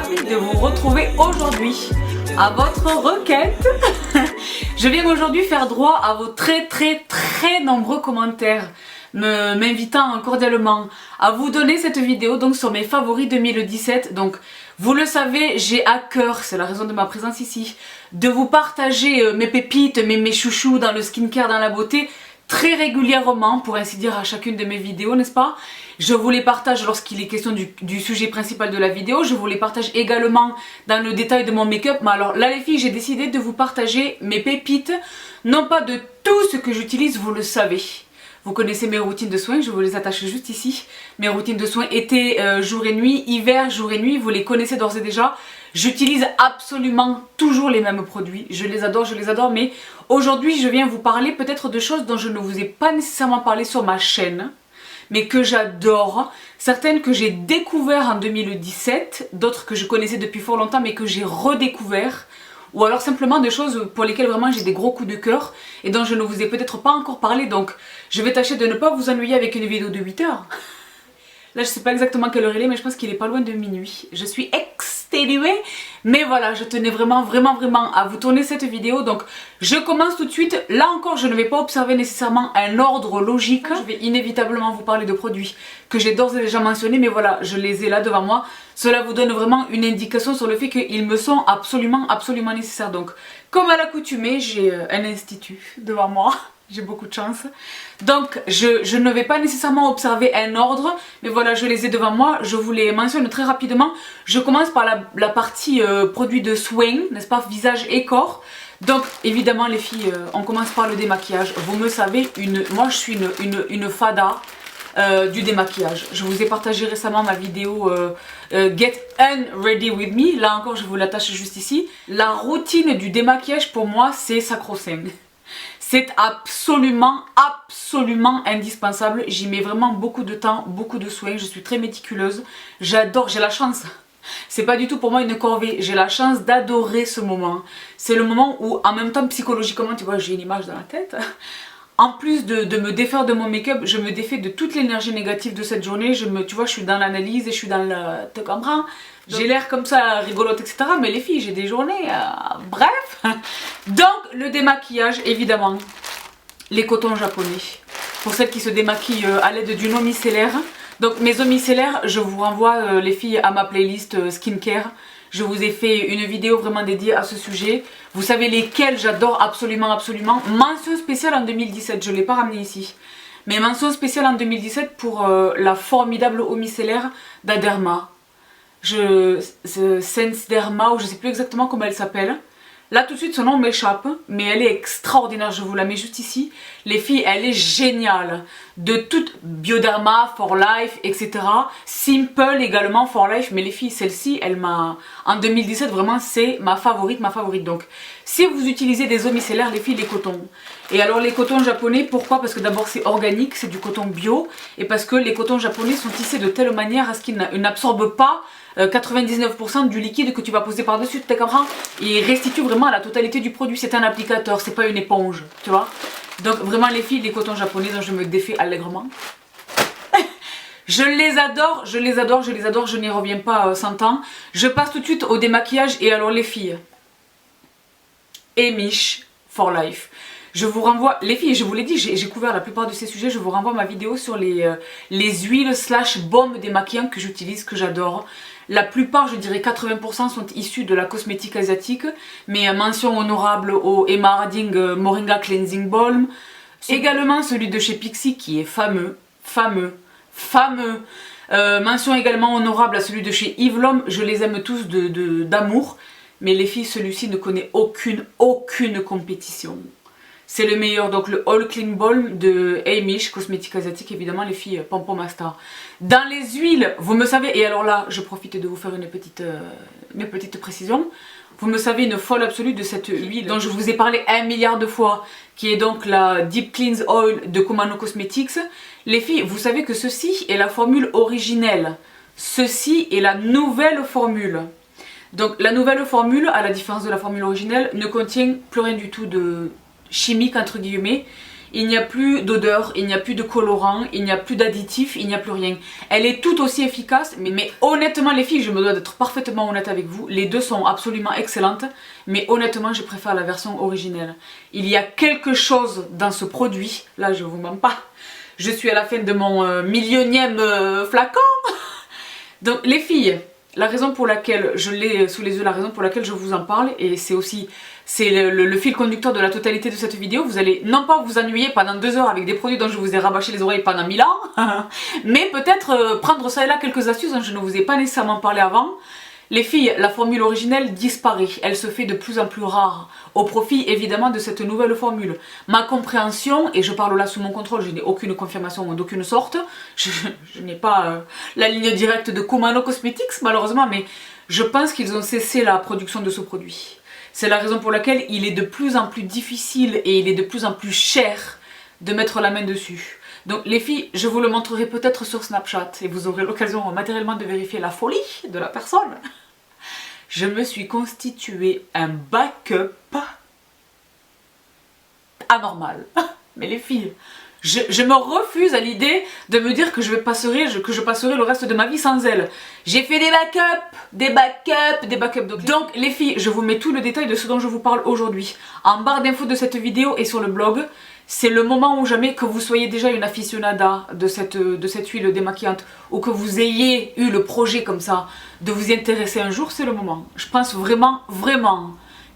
ravie de vous retrouver aujourd'hui à votre requête. Je viens aujourd'hui faire droit à vos très nombreux commentaires m'invitant cordialement à vous donner cette vidéo donc sur mes favoris 2017. Donc vous le savez, j'ai à cœur, c'est la raison de ma présence ici, de vous partager mes pépites, mes chouchous dans le skincare, dans la beauté, très régulièrement, pour ainsi dire, à chacune de mes vidéos, n'est-ce pas? Je vous les partage lorsqu'il est question du sujet principal de la vidéo, je vous les partage également dans le détail de mon make-up. Mais alors là les filles, j'ai décidé de vous partager mes pépites, non pas de tout ce que j'utilise, vous le savez. Vous connaissez mes routines de soins, je vous les attache juste ici. Mes routines de soins été, jour et nuit, hiver, jour et nuit, vous les connaissez d'ores et déjà. J'utilise absolument toujours les mêmes produits, je les adore, mais aujourd'hui je viens vous parler peut-être de choses dont je ne vous ai pas nécessairement parlé sur ma chaîne, mais que j'adore. Certaines que j'ai découvertes en 2017, d'autres que je connaissais depuis fort longtemps mais que j'ai redécouvert. Ou alors simplement des choses pour lesquelles vraiment j'ai des gros coups de cœur et dont je ne vous ai peut-être pas encore parlé. Donc je vais tâcher de ne pas vous ennuyer avec une vidéo de 8 heures. Là je sais pas exactement quelle heure il est, mais je pense qu'il est pas loin de minuit. Je suis exténuée, mais voilà, je tenais vraiment à vous tourner cette vidéo. Donc je commence tout de suite. Là encore je ne vais pas observer nécessairement un ordre logique. Je vais inévitablement vous parler de produits que j'ai d'ores et déjà mentionnés, mais voilà, je les ai là devant moi. Cela vous donne vraiment une indication sur le fait qu'ils me sont absolument nécessaires. Donc comme à l'accoutumée, j'ai un institut devant moi. J'ai beaucoup de chance. Donc je ne vais pas nécessairement observer un ordre, mais voilà, je les ai devant moi. Je vous les mentionne très rapidement. Je commence par la partie produits de soin, n'est-ce pas, visage et corps. Donc évidemment les filles, on commence par le démaquillage. Vous me savez, moi je suis une fada du démaquillage. Je vous ai partagé récemment ma vidéo Get Unready With Me. Là encore je vous l'attache juste ici. La routine du démaquillage pour moi c'est sacro-saint. C'est absolument indispensable. J'y mets vraiment beaucoup de temps, beaucoup de soins. Je suis très méticuleuse. J'adore, j'ai la chance. C'est pas du tout pour moi une corvée. J'ai la chance d'adorer ce moment. C'est le moment où en même temps psychologiquement, tu vois, j'ai une image dans la tête. En plus de me défaire de mon make-up, je me défais de toute l'énergie négative de cette journée. Tu vois, je suis dans l'analyse et je suis dans le... Tu comprends? J'ai l'air comme ça rigolote, etc. Mais les filles, j'ai des journées... bref. Donc, le démaquillage, évidemment. Les cotons japonais. Pour celles qui se démaquillent à l'aide d'une eau micellaire. Donc, mes eaux micellaires, je vous renvoie, les filles, à ma playlist skincare. Je vous ai fait une vidéo vraiment dédiée à ce sujet. Vous savez lesquelles j'adore absolument. Mention spéciale en 2017, je ne l'ai pas ramené ici. Mais mention spéciale en 2017 pour la formidable eau micellaire d'Aderma. Sense Derma, ou je ne sais plus exactement comment elle s'appelle. Là tout de suite son nom m'échappe, mais elle est extraordinaire, je vous la mets juste ici. Les filles, elle est géniale. De toute Bioderma, For Life, etc. Simple également, For Life, mais les filles, celle-ci, elle m'a... En 2017, vraiment, c'est ma favorite. Donc, si vous utilisez des eaux micellaires, les filles, les cotons. Et alors les cotons japonais, pourquoi? Parce que d'abord c'est organique, c'est du coton bio, et parce que les cotons japonais sont tissés de telle manière à ce qu'ils n'absorbent pas 99% du liquide que tu vas poser par-dessus, tu comprends? Il restitue vraiment la totalité du produit, c'est un applicateur, c'est pas une éponge, tu vois? Donc vraiment les filles, les cotons japonais dont je me défais allègrement. Je les adore, je n'y reviens pas 100 ans. Je passe tout de suite au démaquillage, et alors les filles, Amish For Life. Je vous renvoie, les filles, je vous l'ai dit, j'ai couvert la plupart de ces sujets, je vous renvoie ma vidéo sur les huiles / baumes démaquillants que j'utilise, que j'adore. La plupart, je dirais 80% sont issus de la cosmétique asiatique, mais mention honorable au Emma Harding Moringa Cleansing Balm. Également celui de chez Pixi qui est fameux. Mention également honorable à celui de chez Yves L'Homme, je les aime tous d'amour, mais les filles, celui-ci ne connaît aucune compétition. C'est le meilleur, donc le All Clean Balm de Amish, cosmétique asiatique, évidemment les filles, Pompom Star. Dans les huiles, vous me savez, et alors là, je profite de vous faire une petite précision. Vous me savez, une folle absolue de cette huile dont je vous ai parlé 1 milliard de fois, qui est donc la Deep Cleanse Oil de Kumano Cosmetics. Les filles, vous savez que ceci est la formule originelle. Ceci est la nouvelle formule. Donc la nouvelle formule, à la différence de la formule originelle, ne contient plus rien du tout de chimique entre guillemets. il n'y a plus d'odeur, il n'y a plus de colorant, il n'y a plus d'additifs, il n'y a plus rien. Elle est tout aussi efficace, mais honnêtement les filles, je me dois d'être parfaitement honnête avec vous, les deux sont absolument excellentes, mais honnêtement je préfère la version originelle. Il y a quelque chose dans ce produit, là je vous mens pas, je suis à la fin de mon millionième flacon. Donc les filles, la raison pour laquelle je l'ai sous les yeux, la raison pour laquelle je vous en parle, et c'est aussi le fil conducteur de la totalité de cette vidéo, vous allez non pas vous ennuyer pendant 2 heures avec des produits dont je vous ai rabâché les oreilles pendant 1000 ans, mais peut-être prendre ça et là quelques astuces dont je ne vous ai pas nécessairement parlé avant. Les filles, la formule originelle disparaît, elle se fait de plus en plus rare, au profit évidemment de cette nouvelle formule. Ma compréhension, et je parle là sous mon contrôle, je n'ai aucune confirmation d'aucune sorte, je n'ai pas la ligne directe de Kumano Cosmetics malheureusement, mais je pense qu'ils ont cessé la production de ce produit. C'est la raison pour laquelle il est de plus en plus difficile et il est de plus en plus cher de mettre la main dessus. Donc les filles, je vous le montrerai peut-être sur Snapchat et vous aurez l'occasion matériellement de vérifier la folie de la personne. Je me suis constitué un backup anormal. Mais les filles, je me refuse à l'idée de me dire que je passerai le reste de ma vie sans elle. J'ai fait des backups. Donc les filles, je vous mets tout le détail de ce dont je vous parle aujourd'hui. En barre d'infos de cette vidéo et sur le blog. C'est le moment ou jamais que vous soyez déjà une aficionada de cette huile démaquillante ou que vous ayez eu le projet comme ça de vous y intéresser un jour, c'est le moment. Je pense vraiment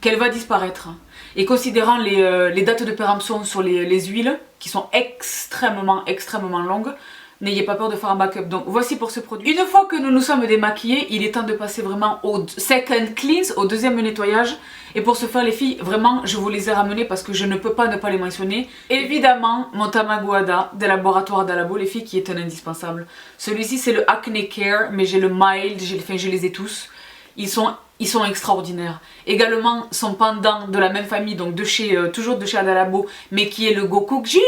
qu'elle va disparaître. Et considérant les dates de péremption sur les huiles qui sont extrêmement longues, n'ayez pas peur de faire un backup. Donc voici pour ce produit. Une fois que nous nous sommes démaquillés, il est temps de passer vraiment au second cleanse, au deuxième nettoyage. Et pour ce faire les filles, vraiment je vous les ai ramenés parce que je ne peux pas ne pas les mentionner. Évidemment mon Tamagohada des laboratoires d'Alabo les filles qui est un indispensable. Celui-ci c'est le Acne Care mais j'ai le Mild, je les ai tous. Ils sont extraordinaires. Également son pendant de la même famille, donc toujours de chez Adalabo, mais qui est le Gokugin.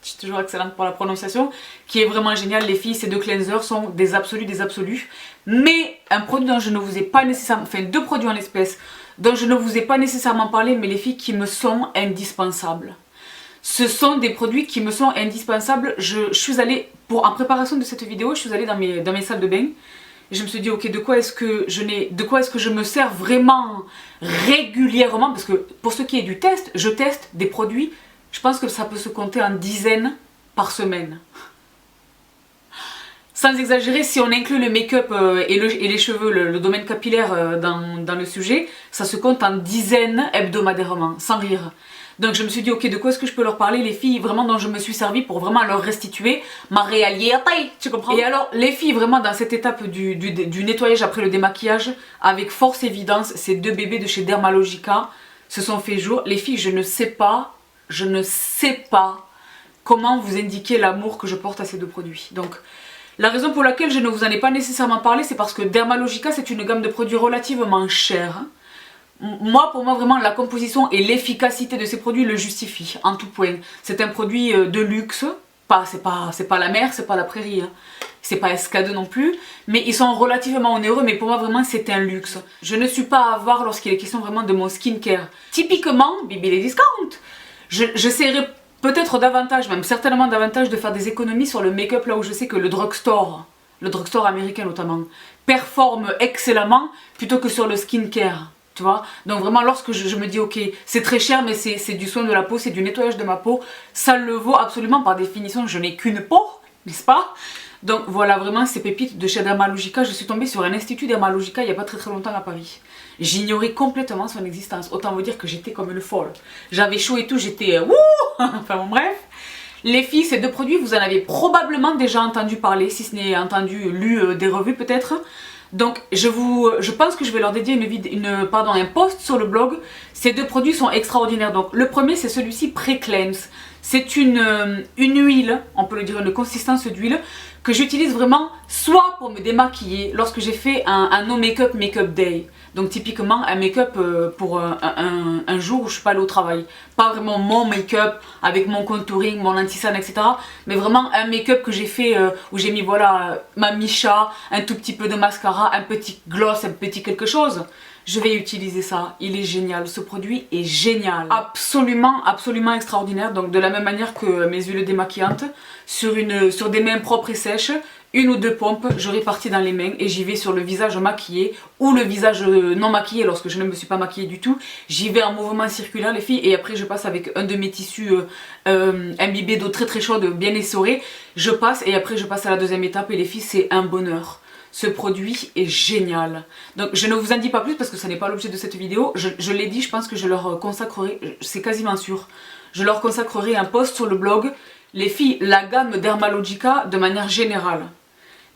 Je suis toujours excellente pour la prononciation, qui est vraiment génial. Les filles, ces deux cleansers sont des absolus. Mais un produit dont je ne vous ai pas nécessairement, enfin 2 produits en l'espèce, dont je ne vous ai pas nécessairement parlé, mais les filles qui me sont indispensables. Ce sont des produits qui me sont indispensables. Je suis allée, en préparation de cette vidéo, je suis allée dans mes salles de bain. Et je me suis dit, ok, de quoi est-ce que je me sers vraiment régulièrement? Parce que pour ce qui est du test, je teste des produits, je pense que ça peut se compter en dizaines par semaine. Sans exagérer, si on inclut le make-up et les cheveux, le domaine capillaire dans le sujet, ça se compte en dizaines hebdomadairement, sans rire. Donc je me suis dit, ok, de quoi est-ce que je peux leur parler, les filles vraiment dont je me suis servi pour vraiment leur restituer ma réalité, tu comprends? Et alors, les filles vraiment dans cette étape du nettoyage après le démaquillage, avec force évidence, ces 2 bébés de chez Dermalogica se sont fait jour. Les filles, je ne sais pas comment vous indiquer l'amour que je porte à ces 2 produits. Donc, la raison pour laquelle je ne vous en ai pas nécessairement parlé, c'est parce que Dermalogica, c'est une gamme de produits relativement chers. Pour moi, vraiment, la composition et l'efficacité de ces produits le justifient, en tout point. C'est un produit de luxe, c'est pas la mer, c'est pas la prairie, hein. C'est pas SK2 non plus, mais ils sont relativement onéreux, mais pour moi, vraiment, c'est un luxe. Je ne suis pas à avoir lorsqu'il est question vraiment de mon skincare. Typiquement, Bibi les discount. J'essaierai peut-être davantage, même certainement davantage, de faire des économies sur le make-up là où je sais que le drugstore américain notamment, performe excellemment plutôt que sur le skincare. Tu vois, donc vraiment lorsque je me dis ok c'est très cher mais c'est du soin de la peau, c'est du nettoyage de ma peau, ça le vaut absolument, par définition je n'ai qu'une peau, n'est-ce pas? Donc voilà vraiment ces pépites de chez Dermalogica. Je suis tombée sur un institut Dermalogica il n'y a pas très longtemps à Paris. J'ignorais complètement son existence, autant vous dire que j'étais comme une folle. J'avais chaud et tout, j'étais wouh. Enfin bon bref. Les filles, ces 2 produits vous en avez probablement déjà entendu parler, si ce n'est entendu, lu des revues peut-être. Donc je pense que je vais leur dédier un post sur le blog. Ces 2 produits sont extraordinaires. Donc le premier c'est celui-ci Pré-Cleanse. C'est une huile, on peut le dire une consistance d'huile, que j'utilise vraiment soit pour me démaquiller lorsque j'ai fait un no make-up day. Donc typiquement un make-up pour un jour où je suis pas allée au travail. Pas vraiment mon make-up avec mon contouring, mon anti-cerne, etc. Mais vraiment un make-up que j'ai fait où j'ai mis voilà ma Misha, un tout petit peu de mascara, un petit gloss, un petit quelque chose. je vais utiliser ça. Il est génial, ce produit est génial. Absolument, absolument extraordinaire. Donc de la même manière que mes huiles démaquillantes, sur des mains propres et sèches, 1 ou 2 pompes, je répartis dans les mains et j'y vais sur le visage maquillé ou le visage non maquillé lorsque je ne me suis pas maquillée du tout. J'y vais en mouvement circulaire les filles et après je passe avec un de mes tissus imbibés d'eau très très chaude, bien essoré. Je passe et après je passe à la deuxième étape et les filles c'est un bonheur. Ce produit est génial. Donc je ne vous en dis pas plus parce que ce n'est pas l'objet de cette vidéo. Je l'ai dit, je pense que je leur consacrerai, c'est quasiment sûr, je leur consacrerai un post sur le blog. Les filles, la gamme Dermalogica de manière générale.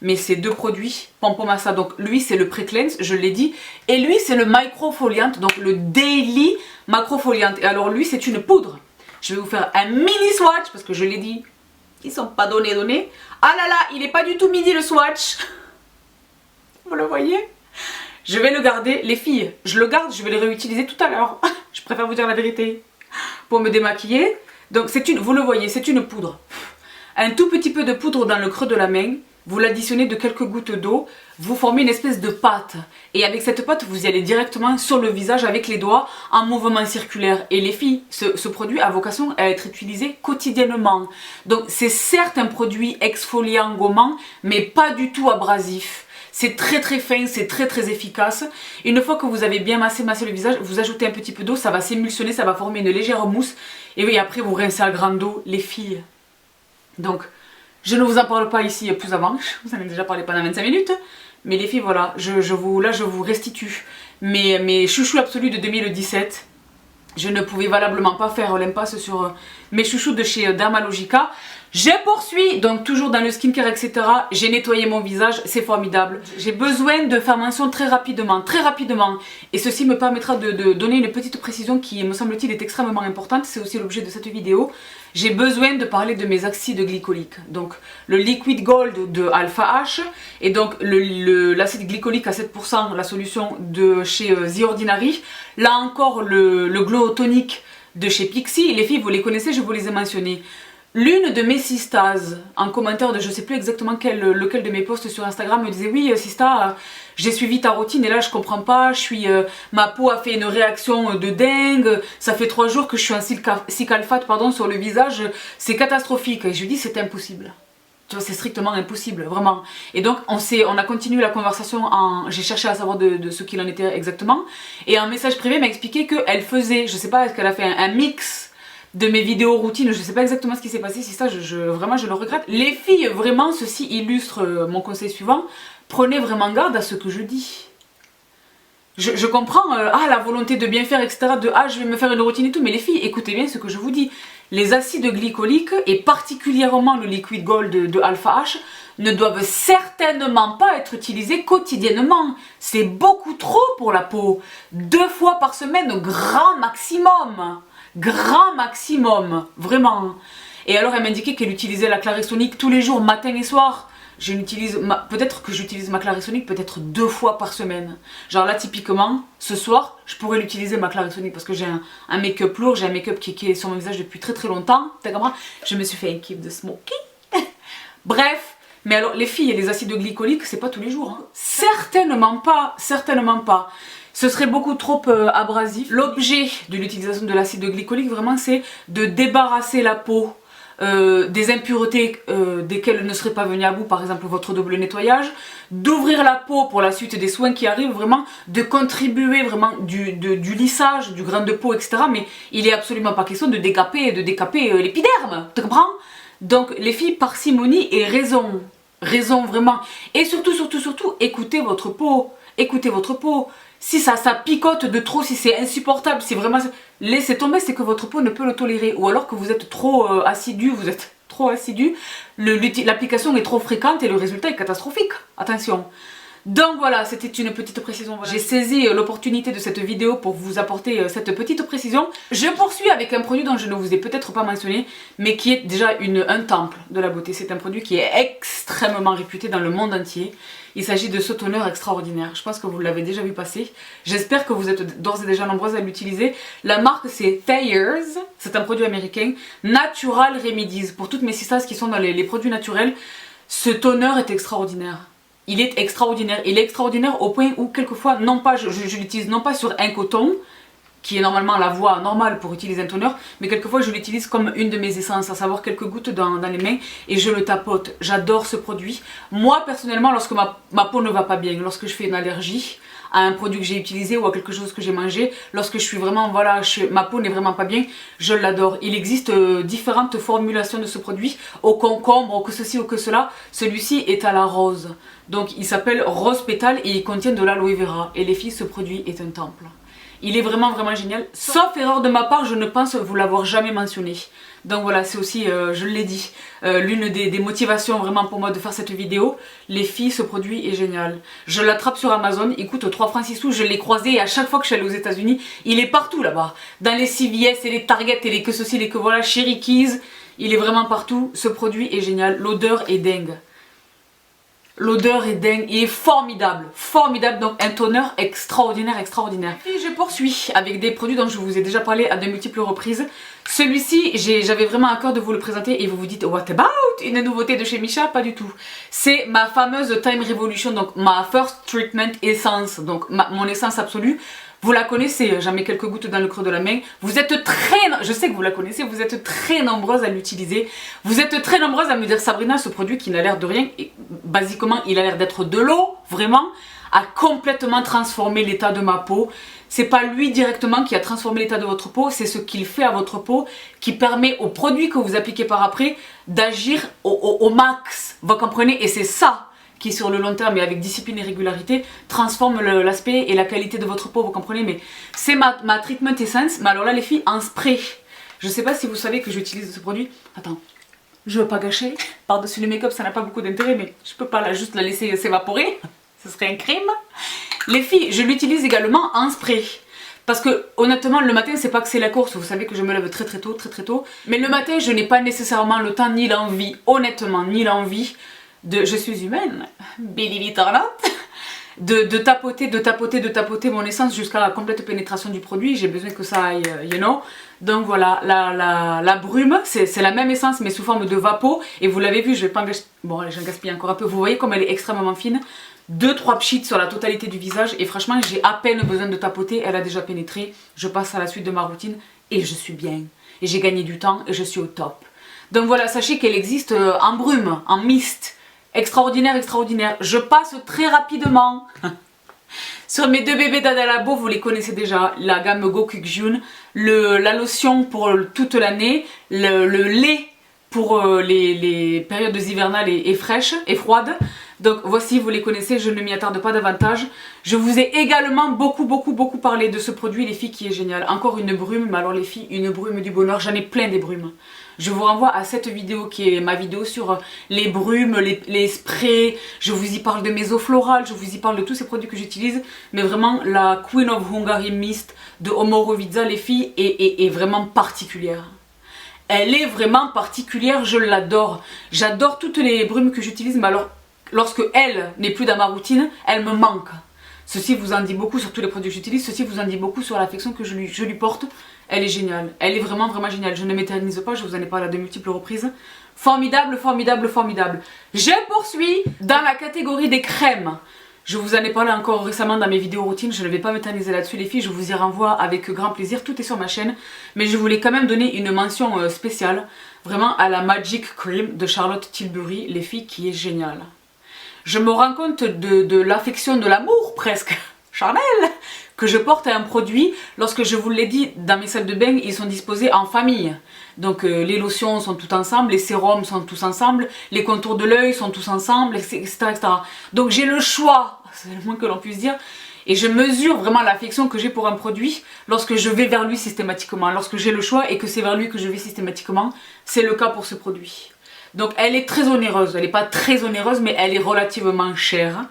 Mais ces 2 produits, Pampomassa, donc lui c'est le Pré-Cleanse, je l'ai dit, et lui c'est le Microfoliant, donc le Daily Macrofoliant. Et alors lui c'est une poudre. Je vais vous faire un mini swatch, parce que je l'ai dit, ils sont pas donnés. Ah là là, il n'est pas du tout midi le swatch. Vous le voyez? Je vais le garder, les filles, je le garde, je vais le réutiliser tout à l'heure. Je préfère vous dire la vérité. Pour me démaquiller. Donc vous le voyez, c'est une poudre. Un tout petit peu de poudre dans le creux de la main. Vous l'additionnez de quelques gouttes d'eau, vous formez une espèce de pâte. Et avec cette pâte, vous y allez directement sur le visage avec les doigts en mouvement circulaire. Et les filles, ce produit a vocation à être utilisé quotidiennement. Donc c'est certes un produit exfoliant, gommant, mais pas du tout abrasif. C'est très très fin, c'est très très efficace. Une fois que vous avez bien massé le visage, vous ajoutez un petit peu d'eau, ça va s'émulsionner, ça va former une légère mousse. Et oui, après vous rincez à grande eau, les filles. Donc... je ne vous en parle pas ici plus avant, je vous en ai déjà parlé pendant 25 minutes. Mais les filles, voilà, là je vous restitue mes chouchous absolus de 2017. Je ne pouvais valablement pas faire l'impasse sur mes chouchous de chez Dermalogica. Je poursuis, donc toujours dans le skincare, etc. J'ai nettoyé mon visage, c'est formidable. J'ai besoin de faire mention très rapidement. Et ceci me permettra de donner une petite précision qui, me semble-t-il, est extrêmement importante. C'est aussi l'objet de cette vidéo. J'ai besoin de parler de mes acides glycoliques. Donc le Liquid Gold de Alpha H et donc l'acide glycolique à 7%, la solution de chez The Ordinary. Là encore le Glow Tonic de chez Pixi. Les filles, vous les connaissez, je vous les ai mentionnés. L'une de mes sistas, en commentaire de je sais plus exactement lequel de mes posts sur Instagram, me disait oui Sista, j'ai suivi ta routine et là je comprends pas, ma peau a fait une réaction de dingue, ça fait 3 jours que je suis en cicalfate sur le visage, c'est catastrophique. Et je lui dis c'est impossible. Tu vois, c'est strictement impossible, vraiment. Et donc on a continué la conversation, j'ai cherché à savoir de ce qu'il en était exactement. Et un message privé m'a expliqué qu'elle faisait, je sais pas, est-ce qu'elle a fait un mix de mes vidéos routines, je sais pas exactement ce qui s'est passé, si ça, vraiment je le regrette. Les filles, vraiment, ceci illustre mon conseil suivant, prenez vraiment garde à ce que je dis. Je comprends, la volonté de bien faire, etc., je vais me faire une routine et tout, mais les filles, écoutez bien ce que je vous dis. Les acides glycoliques, et particulièrement le Liquid Gold de Alpha H, ne doivent certainement pas être utilisés quotidiennement. C'est beaucoup trop pour la peau. 2 fois par semaine, grand maximum. Grand maximum, vraiment. Et alors elle m'indiquait qu'elle utilisait la Clarisonic tous les jours, matin et soir. Peut-être que j'utilise ma Clarisonic peut-être 2 fois par semaine. Genre là typiquement, ce soir, je pourrais l'utiliser ma Clarisonic parce que j'ai un make-up lourd, j'ai un make-up qui est sur mon visage depuis très très longtemps. Je me suis fait un kiff de smoky. Bref, mais alors les filles et les acides glycoliques, c'est pas tous les jours. Hein. Certainement pas, certainement pas. Ce serait beaucoup trop abrasif. L'objet de l'utilisation de l'acide glycolique, vraiment, c'est de débarrasser la peau des impuretés desquelles elle ne serait pas venue à bout, par exemple votre double nettoyage, d'ouvrir la peau pour la suite des soins qui arrivent, vraiment, de contribuer vraiment du lissage, du grain de peau, etc. Mais il est absolument pas question de décaper l'épiderme, tu comprends? Donc les filles, parcimonie et raison. Raison vraiment. Et surtout, écoutez votre peau. Écoutez votre peau. Si ça picote de trop, si c'est insupportable, si vraiment... laissez tomber, c'est que votre peau ne peut le tolérer. Ou alors que vous êtes trop assidu, l'application est trop fréquente et le résultat est catastrophique. Attention. Donc voilà, c'était une petite précision. Voilà. J'ai saisi l'opportunité de cette vidéo pour vous apporter cette petite précision. Je poursuis avec un produit dont je ne vous ai peut-être pas mentionné, mais qui est déjà un temple de la beauté. C'est un produit qui est extrêmement réputé dans le monde entier. Il s'agit de ce toner extraordinaire. Je pense que vous l'avez déjà vu passer. J'espère que vous êtes d'ores et déjà nombreuses à l'utiliser. La marque c'est Thayers. C'est un produit américain. Natural Remedies. Pour toutes mes sisters qui sont dans les produits naturels, ce toner est extraordinaire. il est extraordinaire. Il est extraordinaire au point où quelquefois, non pas, je l'utilise non pas sur un coton, qui est normalement la voie normale pour utiliser un toner, mais quelquefois je l'utilise comme une de mes essences, à savoir quelques gouttes dans les mains, et je le tapote. J'adore ce produit. Moi personnellement, lorsque ma peau ne va pas bien, lorsque je fais une allergie à un produit que j'ai utilisé ou à quelque chose que j'ai mangé, lorsque je suis vraiment, voilà, ma peau n'est vraiment pas bien, je l'adore. Il existe différentes formulations de ce produit, au concombre, ou que ceci ou que cela. Celui-ci est à la rose, donc il s'appelle Rose Pétale et il contient de l'aloe vera. Et les filles, ce produit est un temple. Il est vraiment génial. Sauf erreur de ma part, je ne pense vous l'avoir jamais mentionné. Donc voilà, c'est aussi, je l'ai dit, l'une des motivations vraiment pour moi de faire cette vidéo. Les filles, ce produit est génial. Je l'attrape sur Amazon, il coûte 3 francs 6 sous, je l'ai croisé et à chaque fois que je suis allée aux États-Unis, il est partout là-bas. Dans les CVS et les Target et les que ceci, les que voilà, Cherry Keys, il est vraiment partout. Ce produit est génial, l'odeur est dingue. L'odeur est dingue, il est formidable, formidable, donc un toner extraordinaire, extraordinaire. Et je poursuis avec des produits dont je vous ai déjà parlé à de multiples reprises. Celui-ci, j'avais vraiment à cœur de vous le présenter et vous vous dites what about une nouveauté de chez Missha? Pas du tout. C'est ma fameuse Time Revolution, donc ma First Treatment Essence, donc mon essence absolue. Vous la connaissez, j'en mets quelques gouttes dans le creux de la main. Vous êtes je sais que vous la connaissez, vous êtes très nombreuses à l'utiliser. Vous êtes très nombreuses à me dire Sabrina, ce produit qui n'a l'air de rien, et basiquement il a l'air d'être de l'eau, vraiment, a complètement transformé l'état de ma peau. C'est pas lui directement qui a transformé l'état de votre peau, c'est ce qu'il fait à votre peau qui permet aux produits que vous appliquez par après d'agir au max. Vous comprenez? Et c'est ça qui sur le long terme et avec discipline et régularité transforme l'aspect et la qualité de votre peau, vous comprenez? Mais c'est ma treatment essence, mais alors là les filles, en spray. Je sais pas si vous savez que j'utilise ce produit. Attends, je veux pas gâcher. Par-dessus le make-up ça n'a pas beaucoup d'intérêt, mais je peux pas juste la laisser s'évaporer. Ce serait un crime. Les filles, je l'utilise également en spray. Parce que honnêtement le matin c'est pas que c'est la course, vous savez que je me lève très tôt. Mais le matin je n'ai pas nécessairement le temps ni l'envie, honnêtement, ni l'envie je suis humaine, believe it or not, de tapoter mon essence jusqu'à la complète pénétration du produit. J'ai besoin que ça aille, you know. Donc voilà, la brume, c'est la même essence mais sous forme de vapeau. Et vous l'avez vu, je vais pas en gaspiller, bon allez, j'en gaspille encore un peu. Vous voyez comme elle est extrêmement fine. 2-3 pchits sur la totalité du visage et franchement j'ai à peine besoin de tapoter, elle a déjà pénétré. Je passe à la suite de ma routine et je suis bien. Et j'ai gagné du temps et je suis au top. Donc voilà, sachez qu'elle existe en brume, en mist. Extraordinaire, extraordinaire. Je passe très rapidement sur mes deux bébés d'Ada Labo, vous les connaissez déjà, la gamme Go Quick June, la lotion pour toute l'année, le lait pour les périodes hivernales et fraîches et froides. Donc voici, vous les connaissez, je ne m'y attarde pas davantage. Je vous ai également beaucoup parlé de ce produit, les filles, qui est génial. Encore une brume, mais alors les filles, une brume du bonheur, j'en ai plein des brumes. Je vous renvoie à cette vidéo qui est ma vidéo sur les brumes, les sprays. Je vous y parle de mes eaux florales, je vous y parle de tous ces produits que j'utilise. Mais vraiment, la Queen of Hungary Mist de Omorovica, les filles, est vraiment particulière. Elle est vraiment particulière, je l'adore. J'adore toutes les brumes que j'utilise, mais alors, lorsque elle n'est plus dans ma routine, elle me manque. Ceci vous en dit beaucoup sur tous les produits que j'utilise, ceci vous en dit beaucoup sur l'affection que je lui porte. Elle est géniale, elle est vraiment géniale. Je ne m'éternise pas, je vous en ai parlé à de multiples reprises. Formidable. Je poursuis dans la catégorie des crèmes. Je vous en ai parlé encore récemment dans mes vidéos routines, je ne vais pas m'éterniser là-dessus les filles, je vous y renvoie avec grand plaisir, tout est sur ma chaîne. Mais je voulais quand même donner une mention spéciale, vraiment à la Magic Cream de Charlotte Tilbury, les filles, qui est géniale. Je me rends compte de l'affection, de l'amour presque, charnel, que je porte à un produit. Lorsque je vous l'ai dit, dans mes salles de bain, ils sont disposés en famille. Donc les lotions sont toutes ensemble, les sérums sont tous ensemble, les contours de l'œil sont tous ensemble, etc. Donc j'ai le choix, c'est le moins que l'on puisse dire. Et je mesure vraiment l'affection que j'ai pour un produit lorsque je vais vers lui systématiquement. Lorsque j'ai le choix et que c'est vers lui que je vais systématiquement, c'est le cas pour ce produit. Donc elle est très onéreuse, elle n'est pas très onéreuse mais elle est relativement chère.